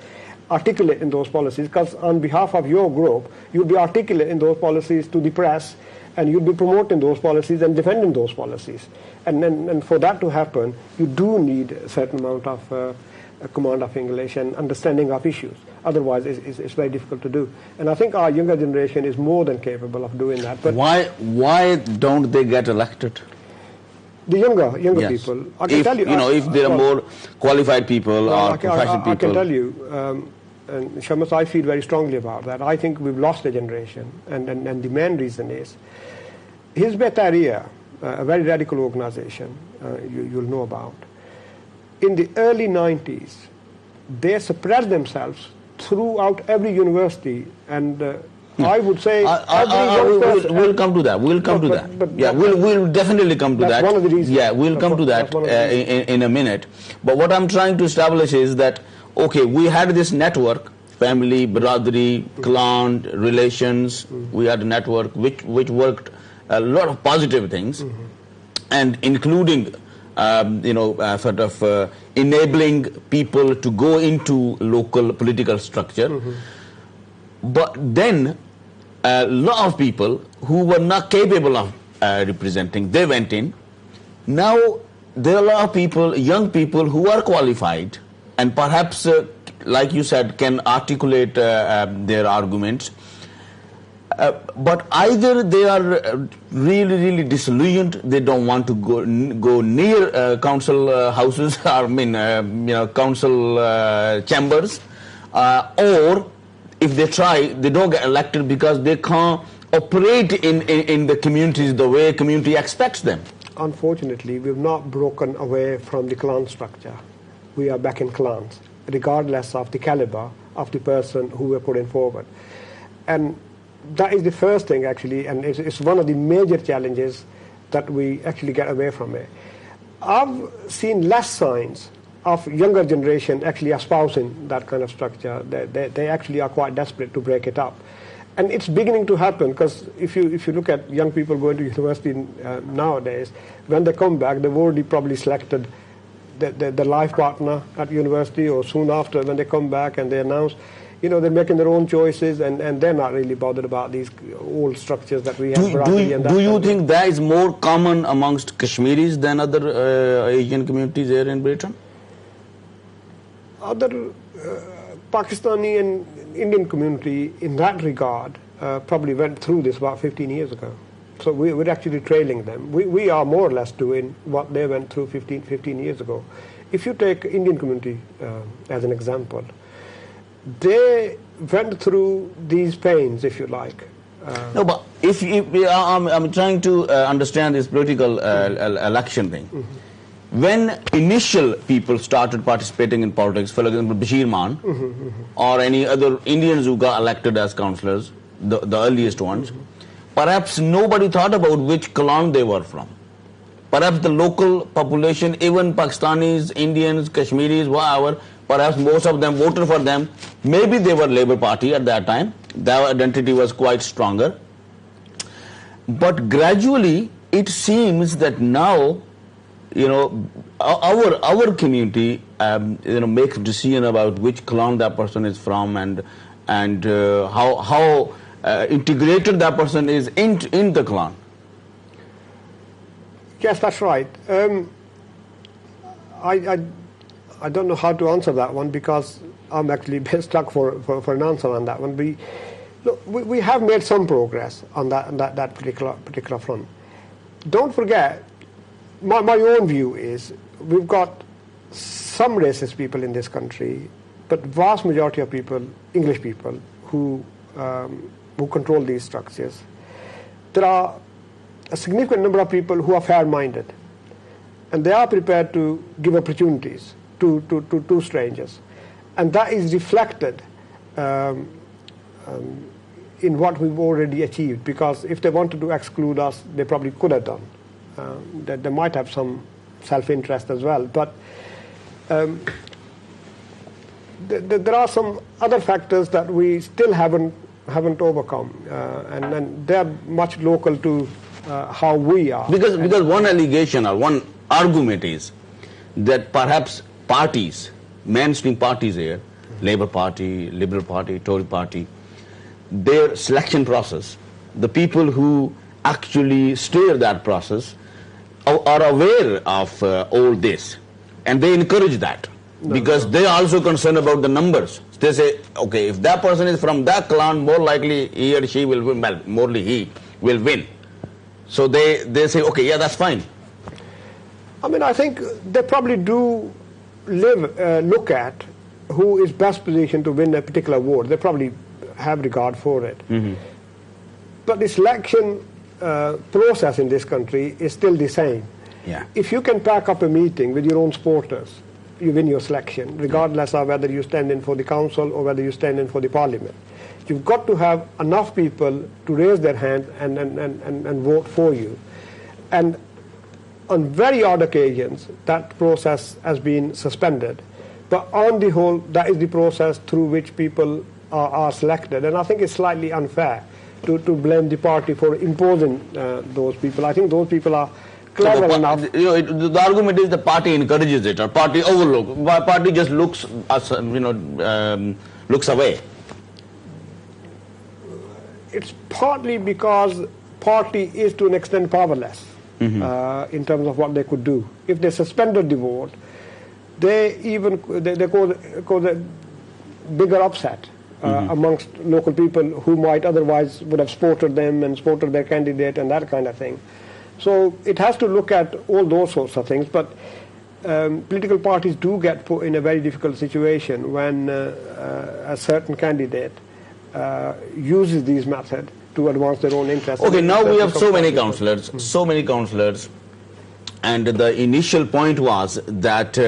articulate in those policies, because on behalf of your group, you'll be articulate in those policies to the press, and you'll be promoting those policies and defending those policies. And for that to happen, you do need a certain amount of command of English and understanding of issues. Otherwise, it's very difficult to do. And I think our younger generation is more than capable of doing that. But why don't they get elected? The younger Yes. people, I can tell you. If there are more qualified people or professional people. I can tell you, and Shamus, I feel very strongly about that. I think we've lost a generation, and the main reason is Hizb Tahrir, a very radical organization you'll know about, in the early 90s, they spread themselves throughout every university, and I would say we'll come to that. We'll come to that. Yeah, we'll definitely come to that. That's one of the reasons. Yeah, we'll come to that in a minute. But what I'm trying to establish is that, okay, we had this network, family, biradari, clan, relations. We had a network which worked a lot of positive things, and including sort of enabling people to go into local political structure. But then a lot of people who were not capable of representing, they went in. Now there are a lot of people, young people who are qualified and perhaps, like you said, can articulate their arguments. But either they are really disillusioned, they don't want to go near council houses, council chambers, or if they try, they don't get elected because they can't operate in the communities the way community expects them. Unfortunately, we've not broken away from the clan structure. We are back in clans, regardless of the caliber of the person who we're putting forward. And that is the first thing, actually, and it's one of the major challenges that we actually get away from it. I've seen less signs of younger generation actually espousing that kind of structure. They actually are quite desperate to break it up. And it's beginning to happen, because if you look at young people going to university nowadays, when they come back, they've already probably selected the life partner at university, or soon after when they come back and they announce, they're making their own choices, and they're not really bothered about these old structures that we have. Do you think that is more common amongst Kashmiris than other Asian communities here in Britain? Other Pakistani and Indian community in that regard probably went through this about 15 years ago. So we're actually trailing them. We are more or less doing what they went through 15 years ago. If you take Indian community as an example, they went through these pains, if you like. No, but I'm trying to understand this political election thing. When initial people started participating in politics, for example, Bashir Maan, or any other Indians who got elected as councillors, the earliest ones, perhaps nobody thought about which clan they were from. Perhaps the local population, even Pakistanis, Indians, Kashmiris, whatever, perhaps most of them voted for them. Maybe they were Labour Party at that time. Their identity was quite stronger. But gradually, it seems that now, our community, makes decision about which clan that person is from, and how integrated that person is in the clan. Yes, that's right. I don't know how to answer that one, because I'm actually stuck for an answer on that one. We have made some progress on that particular front. Don't forget, my own view is we've got some racist people in this country, but vast majority of people, English people, who control these structures. There are a significant number of people who are fair-minded, and they are prepared to give opportunities to strangers, and that is reflected in what we've already achieved. Because if they wanted to exclude us, they probably could have done. They might have some self-interest as well, but there are some other factors that we still haven't overcome, and they're much local to how we are. Because one allegation or one argument is that perhaps parties, mainstream parties here, Labour Party, Liberal Party, Tory Party, their selection process, the people who actually steer that process are aware of all this, and they encourage that, because they are also concerned about the numbers. They say, okay, if that person is from that clan, more likely he or she will win, well, morely he will win. So they say, okay, yeah, that's fine. I think they probably do look at who is best positioned to win a particular award. They probably have regard for it. But the selection process in this country is still the same. Yeah. If you can pack up a meeting with your own supporters, you win your selection, regardless of whether you stand in for the council or whether you stand in for the parliament. You've got to have enough people to raise their hand and vote for you. And on very odd occasions, that process has been suspended. But on the whole, that is the process through which people are selected. And I think it's slightly unfair to blame the party for imposing those people. I think those people are clever enough. The argument is the party encourages it, or party overlooks. Party just looks looks away. It's partly because party is to an extent powerless in terms of what they could do. If they suspended the vote, they cause a bigger upset amongst local people who might otherwise would have supported them and supported their candidate and that kind of thing. So it has to look at all those sorts of things, but political parties do get put in a very difficult situation when a certain candidate uses these methods to advance their own interests. Okay, now we have so many councillors, and the initial point was that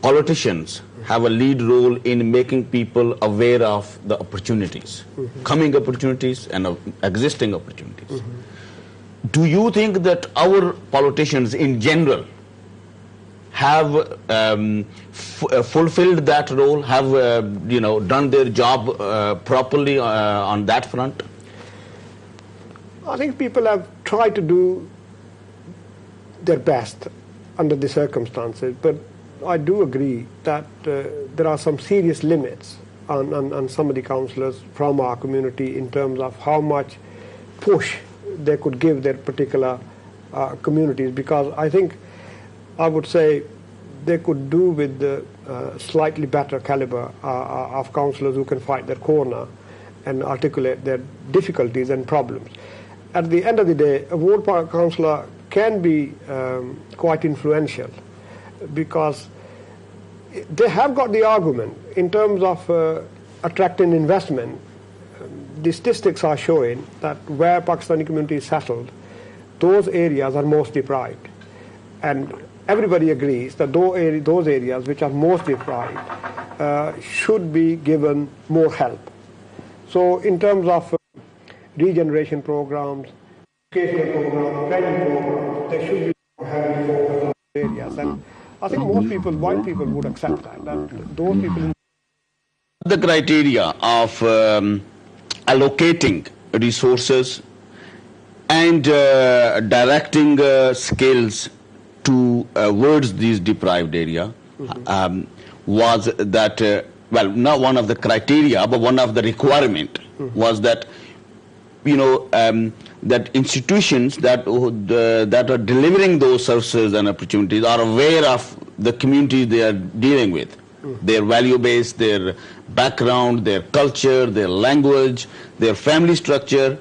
politicians have a lead role in making people aware of the opportunities, coming opportunities and existing opportunities. Do you think that our politicians in general have fulfilled that role, have done their job properly on that front? I think people have tried to do their best under the circumstances, but I do agree that there are some serious limits on some of the councillors from our community in terms of how much push they could give their particular communities, because I would say they could do with the slightly better caliber of councillors who can fight their corner and articulate their difficulties and problems. At the end of the day, a ward councillor can be quite influential because they have got the argument in terms of attracting investment. The statistics are showing that where Pakistani community is settled, those areas are most deprived. And everybody agrees that those areas which are most deprived should be given more help. So in terms of regeneration programs, educational programs, training programs, there should be more heavy focus on those areas. And I think most people, white people, would accept that those people... The criteria of allocating resources and directing skills towards these deprived area was that, well, not one of the criteria, but one of the requirement was that, that institutions that are delivering those services and opportunities are aware of the community they are dealing with. Their value base, their background, their culture, their language, their family structure.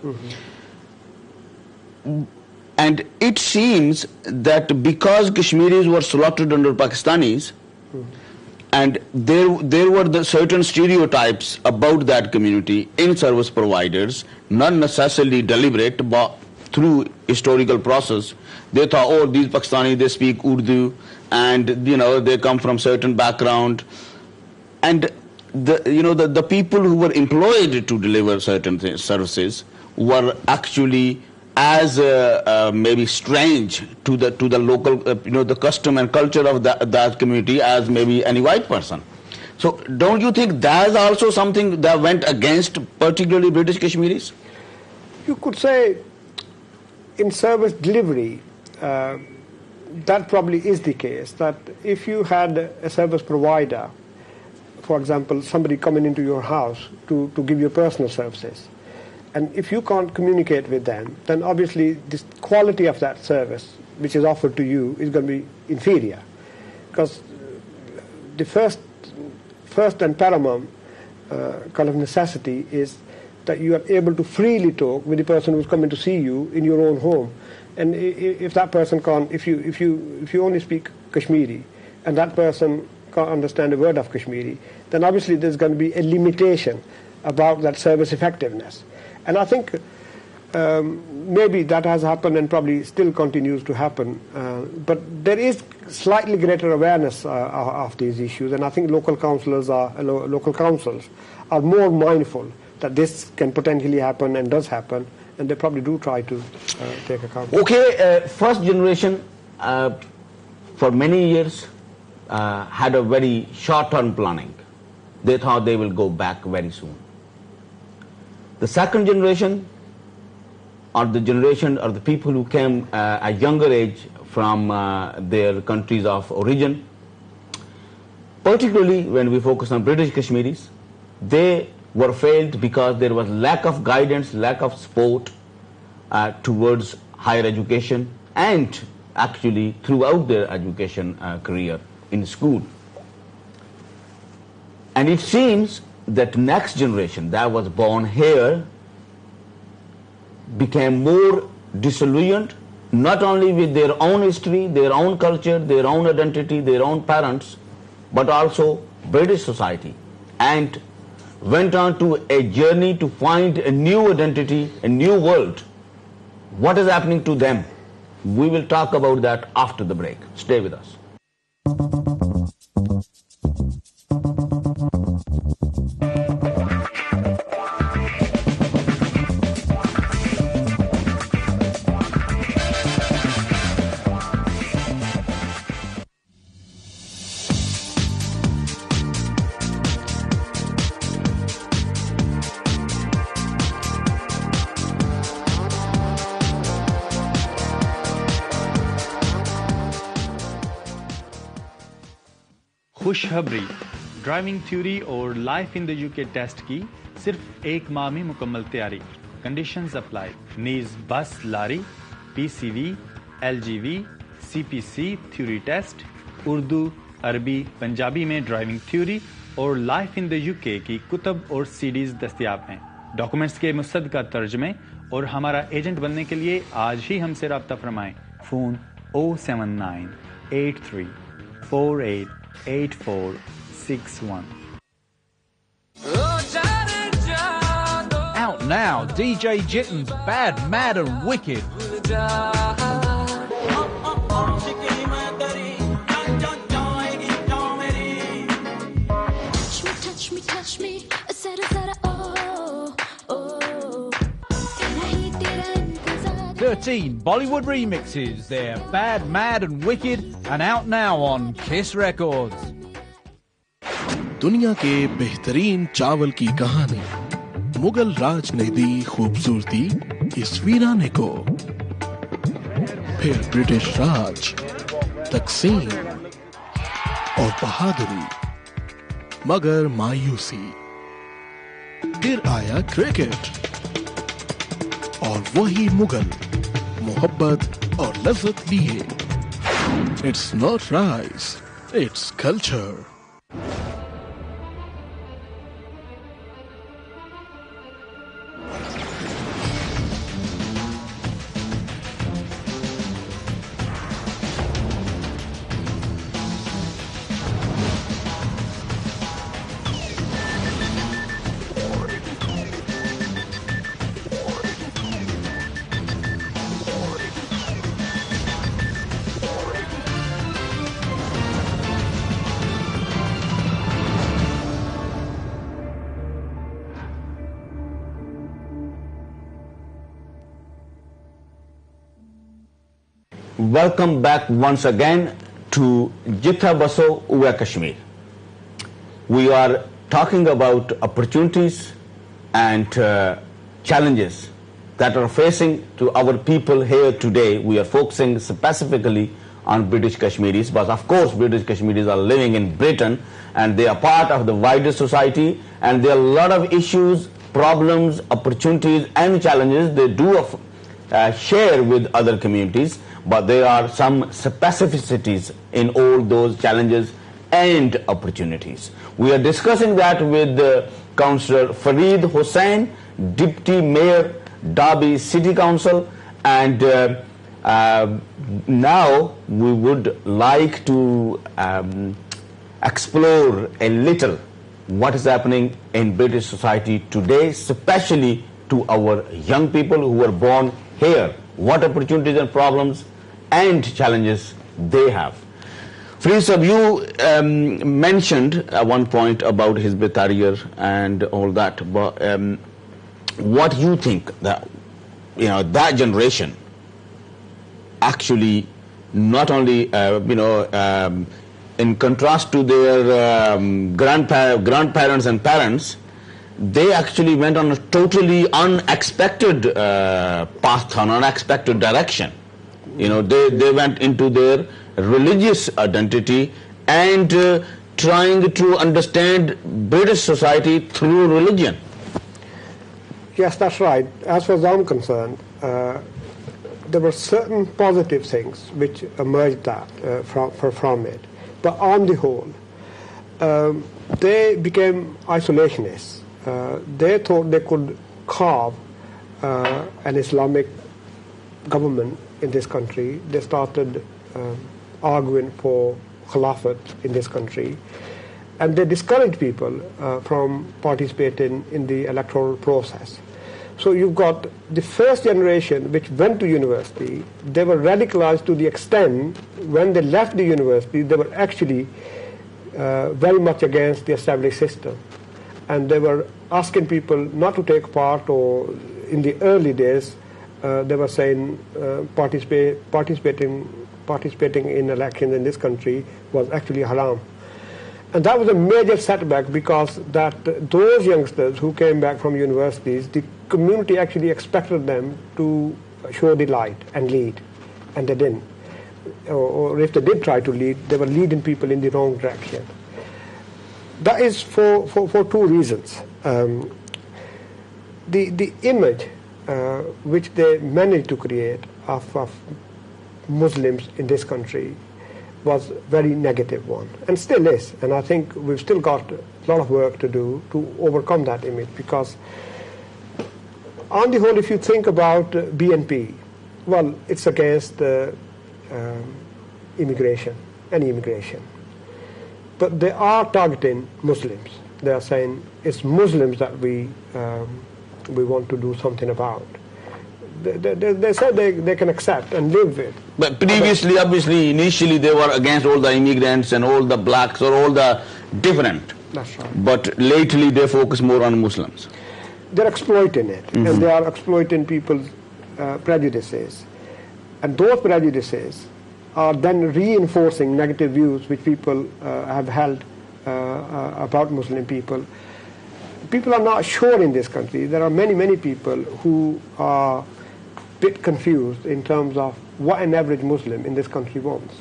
And it seems that because Kashmiris were slaughtered under Pakistanis, and there were the certain stereotypes about that community in service providers, not necessarily deliberate, but through historical process. They thought, oh, these Pakistanis, they speak Urdu, and they come from certain background, and the people who were employed to deliver certain services were actually as maybe strange to the local the custom and culture of that community as maybe any white person. So don't you think that is also something that went against particularly British Kashmiris? You could say in service delivery that probably is the case, that if you had a service provider, for example, somebody coming into your house to give you personal services, and if you can't communicate with them, then obviously the quality of that service which is offered to you is going to be inferior, because the first and paramount kind of necessity is that you are able to freely talk with the person who's coming to see you in your own home. And if that person can't, if you only speak Kashmiri and that person can't understand a word of Kashmiri, then obviously there's going to be a limitation about that service effectiveness. And I think maybe that has happened and probably still continues to happen. But there is slightly greater awareness of these issues, and I think local councils are more mindful that this can potentially happen and does happen, and they probably do try to take account. Okay, first generation for many years had a very short-term planning. They thought they will go back very soon. The second generation, or the generation or the people who came at younger age from their countries of origin, particularly when we focus on British Kashmiris, they were failed because there was lack of guidance, lack of support towards higher education, and actually throughout their education career in school. And it seems that next generation that was born here became more disillusioned, not only with their own history, their own culture, their own identity, their own parents, but also British society, and went on to a journey to find a new identity, a new world. What is happening to them? We will talk about that after the break. Stay with us. खुशखबरी driving theory और life in the UK test की सिर्फ 1 माह में मुकम्मल तैयारी. Conditions apply. नीज bus lorry, PCV, LGV, CPC theory test, Urdu, अरबी, पंजाबी में ड्राइविंग थ्योरी और लाइफ इन द यूके की कुतब और सीडीज दस्तयाब हैं. डॉक्यूमेंट्स के मुसद्दका तर्जमे और हमारा एजेंट बनने के लिए आज ही हमसे रब्ता फरमाएं. Phone 079 83 48 8461. Out now, DJ Jitten's Bad, Mad and Wicked. Touch me, touch me, etc. Oh, oh. 13 Bollywood remixes. They're Bad, Mad and Wicked and out now on KISS Records. दुनिया के बेहतरीन चावल की कहानी, मुगल राज ने दी खूबसूरती इस वीराने को. फिर ब्रिटिश राज, तकसीम और बहादुरी, मगर मायूसी. फिर आया क्रिकेट और वही मुगल मोहब्बत और लज्जत लिए. It's not rice, its culture. Welcome back once again to Jitha Baso Uwe Kashmir. We are talking about opportunities and challenges that are facing to our people here today. We are focusing specifically on British Kashmiris, but of course British Kashmiris are living in Britain and they are part of the wider society, and there are a lot of issues, problems, opportunities and challenges they do share with other communities. But there are some specificities in all those challenges and opportunities. We are discussing that with Councillor Fareed Hussain, Deputy Mayor, Derby City Council, and now we would like to explore a little what is happening in British society today, especially to our young people who were born here, what opportunities and problems and challenges they have. Fariz Sahab, you mentioned at one point about Hizb Tahrir and all that, but what you think that that generation actually not only in contrast to their grandparents and parents, they actually went on a totally unexpected path, an unexpected direction. They went into their religious identity and trying to understand British society through religion. Yes, that's right. As far as I'm concerned, there were certain positive things which emerged from it. But on the whole, they became isolationists. They thought they could carve an Islamic government in this country. They started arguing for Khilafat in this country. And they discouraged people from participating in the electoral process. So you've got the first generation which went to university. They were radicalized to the extent when they left the university, they were actually very much against the established system. And they were asking people not to take part, or in the early days, they were saying participating in elections in this country was actually haram. And that was a major setback, because those youngsters who came back from universities, the community actually expected them to show the light and lead, and they didn't. Or if they did try to lead, they were leading people in the wrong direction. That is for two reasons. The image which they managed to create of Muslims in this country was a very negative one, and still is. And I think we've still got a lot of work to do to overcome that image, because on the whole, if you think about BNP, well, it's against immigration, any immigration. But they are targeting Muslims. They are saying it's Muslims that we want to do something about. They said they can accept and live with. But previously, obviously, initially they were against all the immigrants and all the blacks or all the different. That's right. But lately they focus more on Muslims. They're exploiting it, and they are exploiting people's prejudices. And those prejudices are then reinforcing negative views which people have held about Muslim people. People are not sure in this country. There are many, many people who are a bit confused in terms of what an average Muslim in this country wants.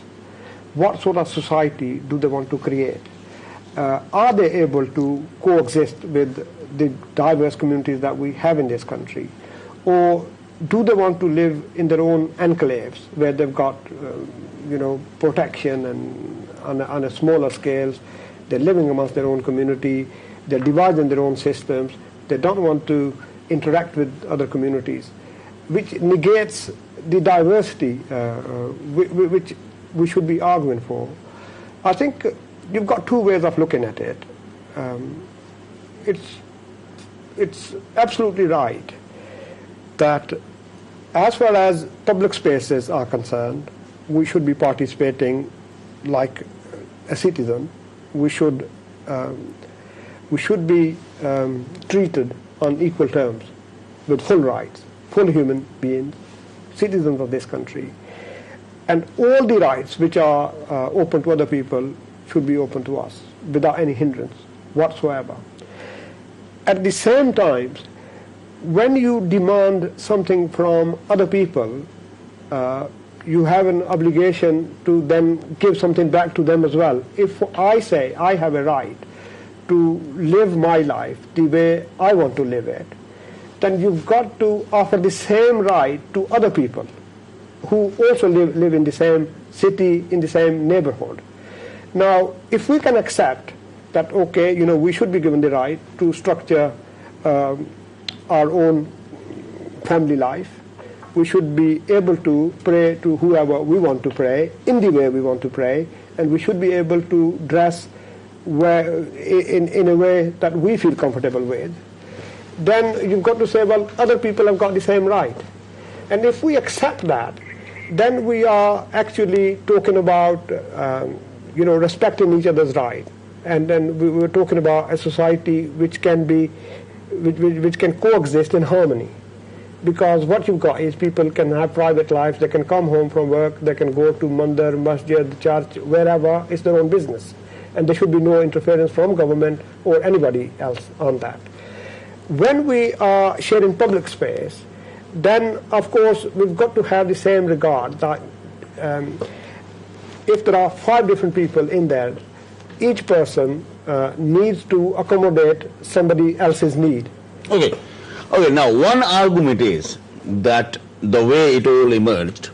What sort of society do they want to create? Are they able to coexist with the diverse communities that we have in this country? Or do they want to live in their own enclaves where they've got protection and on a smaller scale? They're living amongst their own community. They're dividing their own systems. They don't want to interact with other communities, which negates the diversity which we should be arguing for. I think you've got two ways of looking at it. It's absolutely right that as far as public spaces are concerned, we should be participating like a citizen. We should be treated on equal terms with full rights, full human beings, citizens of this country. And all the rights which are open to other people should be open to us without any hindrance whatsoever. At the same time, when you demand something from other people, you have an obligation to then give something back to them as well. If I say I have a right to live my life the way I want to live it, then you've got to offer the same right to other people who also live in the same city, in the same neighborhood. Now, if we can accept that, okay, we should be given the right to structure our own family life, we should be able to pray to whoever we want to pray, in the way we want to pray, and we should be able to dress in a way that we feel comfortable with, then you've got to say, well, other people have got the same right. And if we accept that, then we are actually talking about, respecting each other's right. And then we're talking about a society which can coexist in harmony. Because what you've got is people can have private lives, they can come home from work, they can go to mandir, masjid, church, wherever, it's their own business. And there should be no interference from government or anybody else on that. When we are sharing public space, then of course we've got to have the same regard that if there are 5 different people in there, each person needs to accommodate somebody else's need. Okay. Now one argument is that the way it all emerged,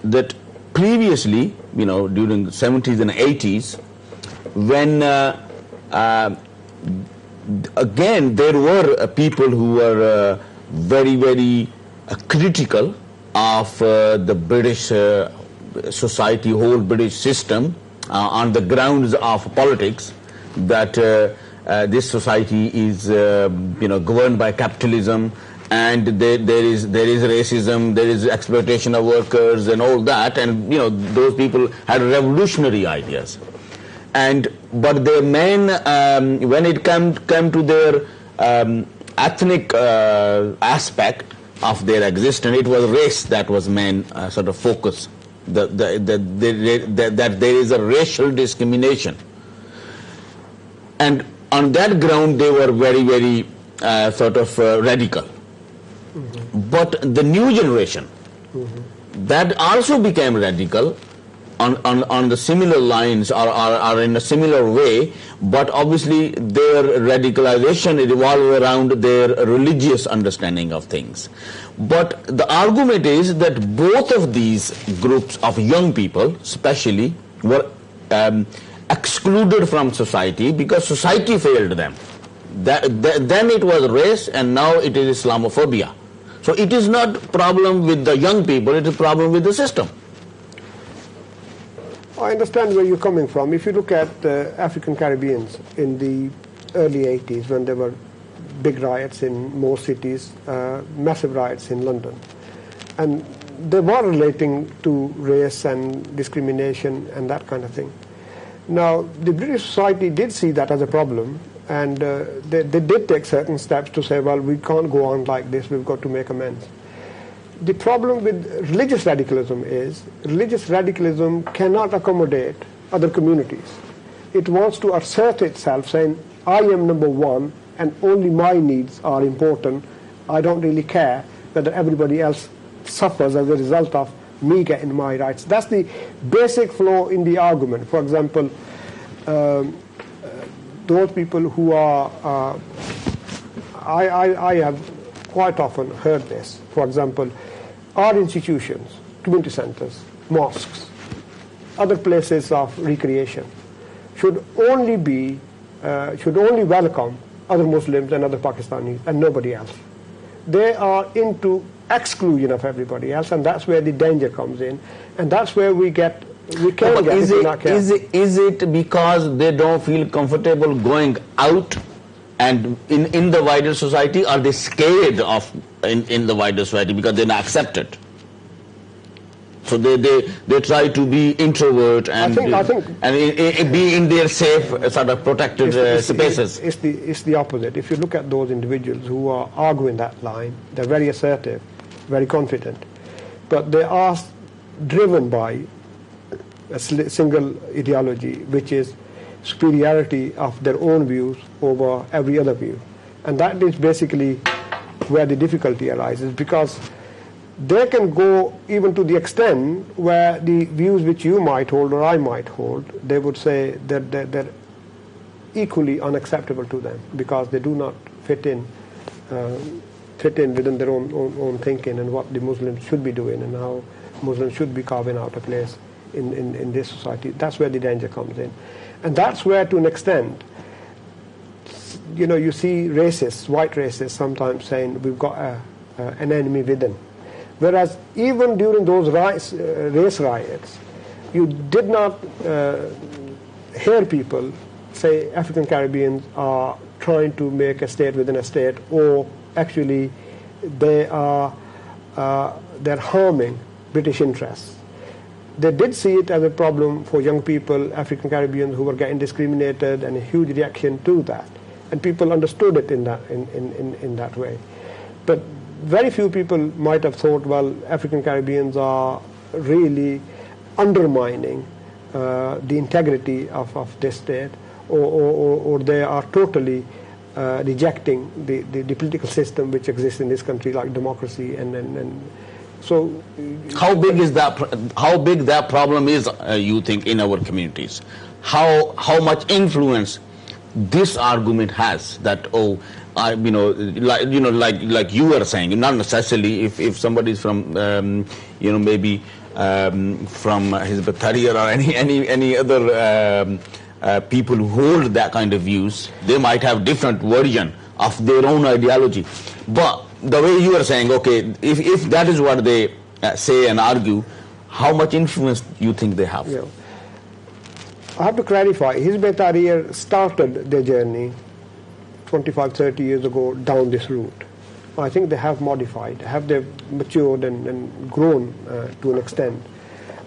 that previously, during the 70s and 80s, when again there were people who were very, very critical of the British society, whole British system, on the grounds of politics, that this society is governed by capitalism, and there is racism, there is exploitation of workers and all that, and those people had revolutionary ideas. But their main, when it came to their ethnic aspect of their existence, it was race that was main sort of focus. That there is a racial discrimination, and on that ground they were very, very radical. But the new generation, that also became radical on the similar lines, or in a similar way, but obviously their radicalization revolved around their religious understanding of things. But the argument is that both of these groups of young people especially were excluded from society because society failed them. Then it was race, and now it is Islamophobia. So it is not a problem with the young people, it is a problem with the system. I understand where you're coming from. If you look at African Caribbeans in the early 80s, when there were big riots in most cities, massive riots in London, and they were relating to race and discrimination and that kind of thing. Now, the British society did see that as a problem, and they did take certain steps to say, well, we can't go on like this, we've got to make amends. The problem with religious radicalism is religious radicalism cannot accommodate other communities. It wants to assert itself saying, I am number one and only my needs are important. I don't really care whether everybody else suffers as a result of me getting my rights. That's the basic flaw in the argument. For example, those people who are, I have quite often heard this. For example, our institutions, community centers, mosques, other places of recreation should only welcome other Muslims and other Pakistanis and nobody else. They are into exclusion of everybody else, and that's where the danger comes in, and that's where we can get is it because they don't feel comfortable going out and in the wider society? Are they scared of in the wider society because they're not accepted? So they try to be introvert and be in their safe sort of protected spaces. It's the opposite. If you look at those individuals who are arguing that line, they're very assertive, very confident, but they are driven by a single ideology, which is superiority of their own views over every other view. And that is basically where the difficulty arises, because they can go even to the extent where the views which you might hold or I might hold, they would say that they're equally unacceptable to them because they do not fit in within their own thinking and what the Muslims should be doing and how Muslims should be carving out a place in this society. That's where the danger comes in. And that's where, to an extent, you see racists, white racists, sometimes saying we've got an enemy within. Whereas even during those race riots, you did not hear people say African Caribbeans are trying to make a state within a state, or actually they're harming British interests. They did see it as a problem for young people, African Caribbeans, who were getting discriminated, and a huge reaction to that. And people understood it in that way. But very few people might have thought, well, African Caribbeans are really undermining the integrity of this state, or they are totally rejecting the political system which exists in this country, like democracy, and so. How big is that? How big that problem is? You think in our communities? How much influence this argument has? That like you were saying, not necessarily if somebody is from maybe from Hizb ut-Tahrir or any other people who hold that kind of views, they might have different version of their own ideology. But the way you are saying, okay, if that is what they say and argue, how much influence do you think they have? Yeah. I have to clarify, Hizb ut-Tahrir started their journey 25, 30 years ago down this route. I think they have modified, they matured and grown to an extent.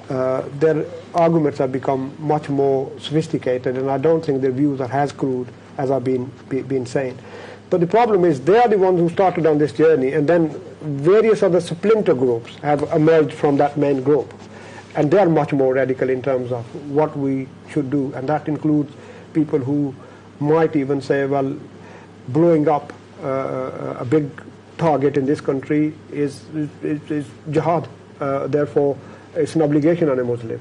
Their arguments have become much more sophisticated, and I don't think their views are as crude as I've been saying. But the problem is they are the ones who started on this journey, and then various other splinter groups have emerged from that main group. And they are much more radical in terms of what we should do, and that includes people who might even say, well, blowing up a big target in this country is jihad, therefore it's an obligation on a Muslim.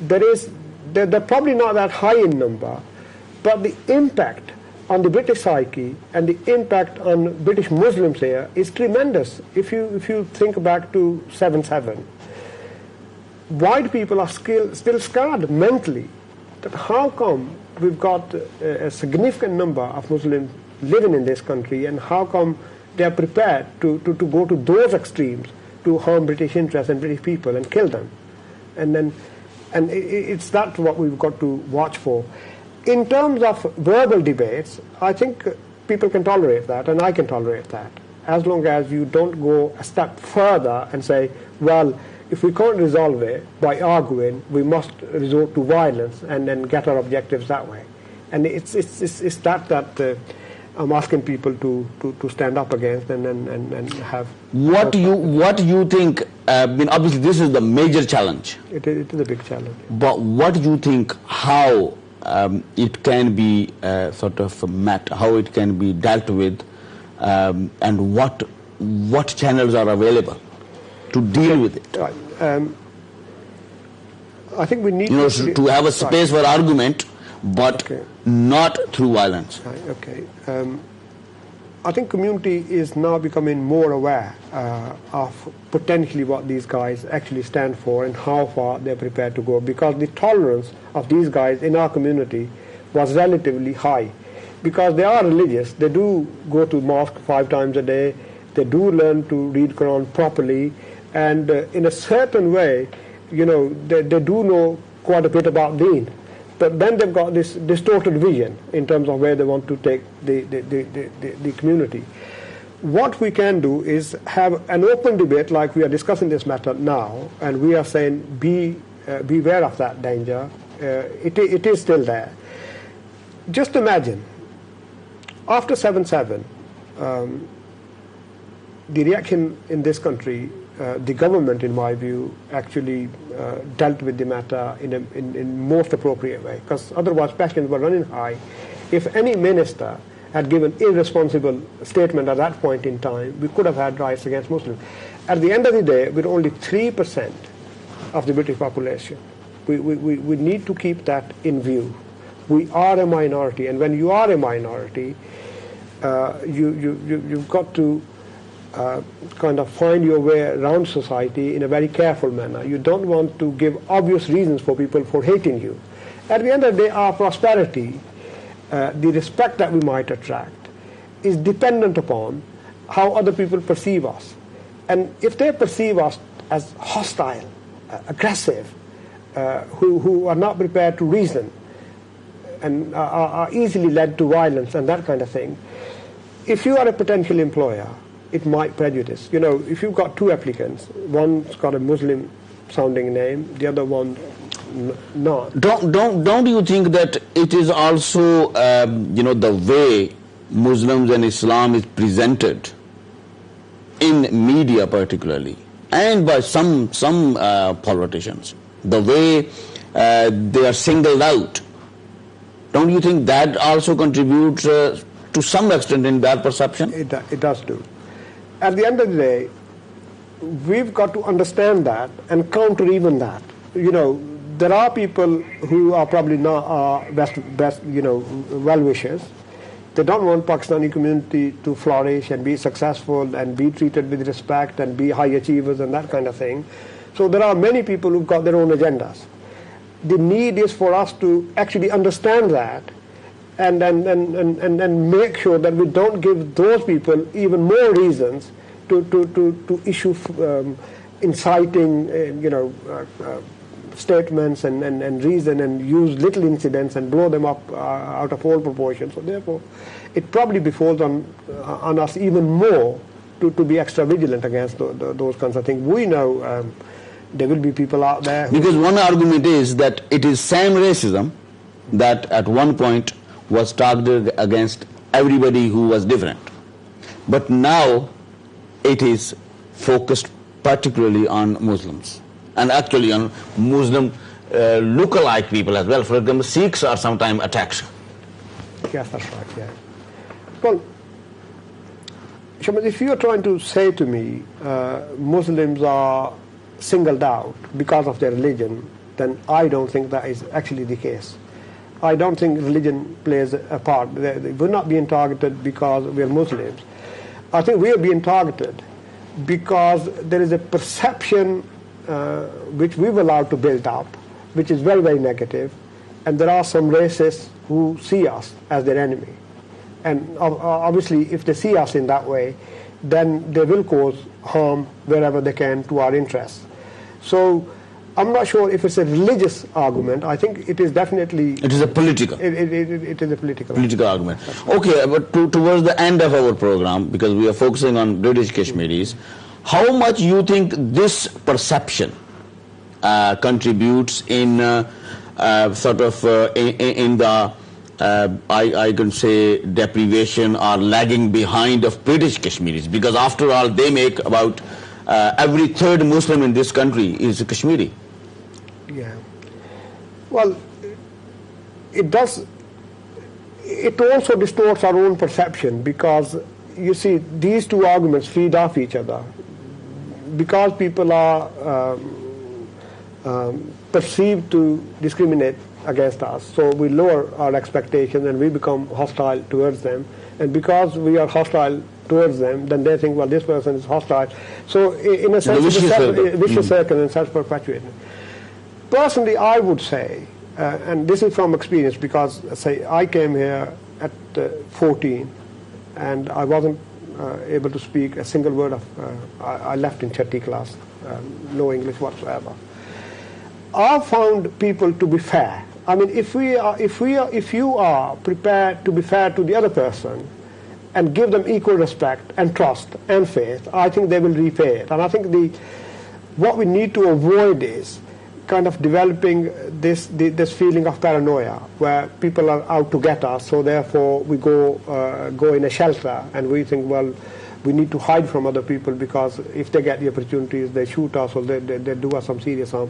They're probably not that high in number, but the impact on the British psyche and the impact on British Muslims here is tremendous. If you think back to 7/7, white people are still scarred mentally. That how come we've got a significant number of Muslims living in this country, and how come they are prepared to go to those extremes to harm British interests and British people and kill them? And it's that what we've got to watch for. In terms of verbal debates, I think people can tolerate that, and I can tolerate that, as long as you don't go a step further and say, well, if we can't resolve it by arguing, we must resort to violence and then get our objectives that way. And it's that I'm asking people to stand up against and have. What do you think? Obviously, this is the major challenge. It is a big challenge. But what do you think? How it can be sort of met? How it can be dealt with? And what channels are available to deal with it? Right. I think we need to have a space for argument, but not through violence. Right, okay. I think community is now becoming more aware of potentially what these guys actually stand for and how far they're prepared to go, because the tolerance of these guys in our community was relatively high, because they are religious. They do go to mosque 5 times a day. They do learn to read Quran properly, and in a certain way, they do know quite a bit about Deen. But then they've got this distorted vision in terms of where they want to take the community. What we can do is have an open debate, like we are discussing this matter now, and we are saying beware of that danger. It is still there. Just imagine, after 7/7, the reaction in this country, the government, in my view, actually dealt with the matter in most appropriate way, because otherwise passions were running high. If any minister had given irresponsible statement at that point in time, we could have had riots against Muslims. At the end of the day, we're only 3% of the British population. We need to keep that in view. We are a minority, and when you are a minority, you've got to kind of find your way around society in a very careful manner. You don't want to give obvious reasons for people for hating you. At the end of the day, our prosperity, the respect that we might attract, is dependent upon how other people perceive us. And if they perceive us as hostile, aggressive, who are not prepared to reason, and are easily led to violence and that kind of thing. If you are a potential employer, it might prejudice. You know, if you've got two applicants, one's got a Muslim sounding name, the other one not. Don't you think that it is also the way Muslims and Islam is presented in media particularly, and by some politicians, the way they are singled out? Don't you think that also contributes to some extent in that perception? It does do. At the end of the day, we've got to understand that and counter even that. You know, there are people who are probably not best well-wishers. They don't want Pakistani community to flourish and be successful and be treated with respect and be high achievers and that kind of thing. So there are many people who've got their own agendas. The need is for us to actually understand that and make sure that we don't give those people even more reasons to issue inciting statements and reason and use little incidents and blow them up out of all proportion. So therefore, it probably befalls on us even more to be extra vigilant against those kinds of things. We know there will be people out there. Because one argument is that it is same racism that at one point was targeted against everybody who was different. But now it is focused particularly on Muslims, and actually on Muslim look-alike people as well. For example, Sikhs are sometimes attacked. Yes, that's right, yeah. Well, Shaman, if you are trying to say to me Muslims are singled out because of their religion, then I don't think that is actually the case. I don't think religion plays a part. We're not being targeted because we're Muslims. I think we are being targeted because there is a perception which we've allowed to build up, which is very, very negative, and there are some racists who see us as their enemy. And obviously, if they see us in that way, then they will cause harm wherever they can to our interests. So I'm not sure if it's a religious argument. I think it is definitely... It is a political. It is a political argument. Okay, but towards the end of our program, because we are focusing on British Kashmiris, how much you think this perception contributes in in the I can say deprivation or lagging behind of British Kashmiris? Because after all, they make about every third Muslim in this country is a Kashmiri. Yeah. Well, it does. It also distorts our own perception, because you see, these two arguments feed off each other. Because people are perceived to discriminate against us, so we lower our expectations and we become hostile towards them. And because we are hostile towards them, then they think, well, this person is hostile. So in a sense, it's a vicious circle and self-perpetuating. Personally, I would say, and this is from experience, because say I came here at 14 and I wasn't able to speak a single word of, I left in Chetty class, no English whatsoever. I found people to be fair. I mean, if you are prepared to be fair to the other person and give them equal respect and trust and faith, I think they will repay it. And I think what we need to avoid is kind of developing this feeling of paranoia, where people are out to get us, so therefore we go in a shelter and we think, well, we need to hide from other people, because if they get the opportunities, they shoot us or they do us some serious harm.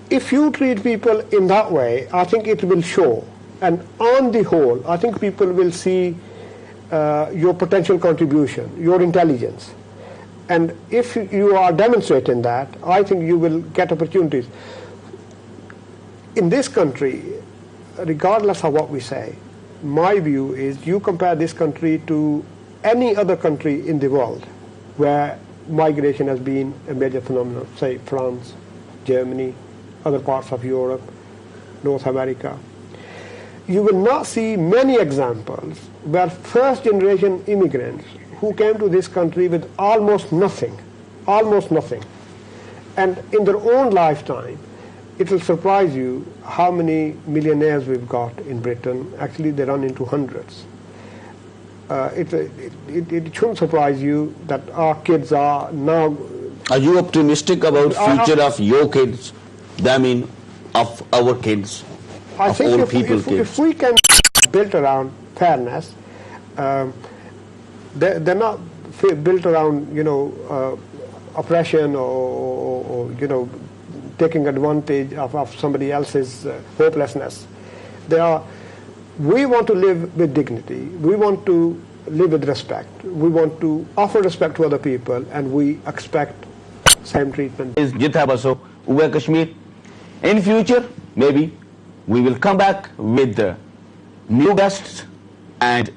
If you treat people in that way, I think it will show. And on the whole, I think people will see your potential contribution, your intelligence. And if you are demonstrating that, I think you will get opportunities. In this country, regardless of what we say, my view is you compare this country to any other country in the world where migration has been a major phenomenon, say France, Germany, other parts of Europe, North America. You will not see many examples where first-generation immigrants who came to this country with almost nothing, and in their own lifetime, it will surprise you how many millionaires we've got in Britain. Actually, they run into hundreds. It shouldn't surprise you that our kids are now. Are you optimistic about future of your kids? I mean, of our kids, I of think all people's kids? if we can build around fairness, they're not built around oppression or taking advantage of somebody else's hopelessness. We want to live with dignity. We want to live with respect. We want to offer respect to other people, and we expect same treatment. Is Jitha Baso, Uwe Kashmir. In future, maybe we will come back with new guests and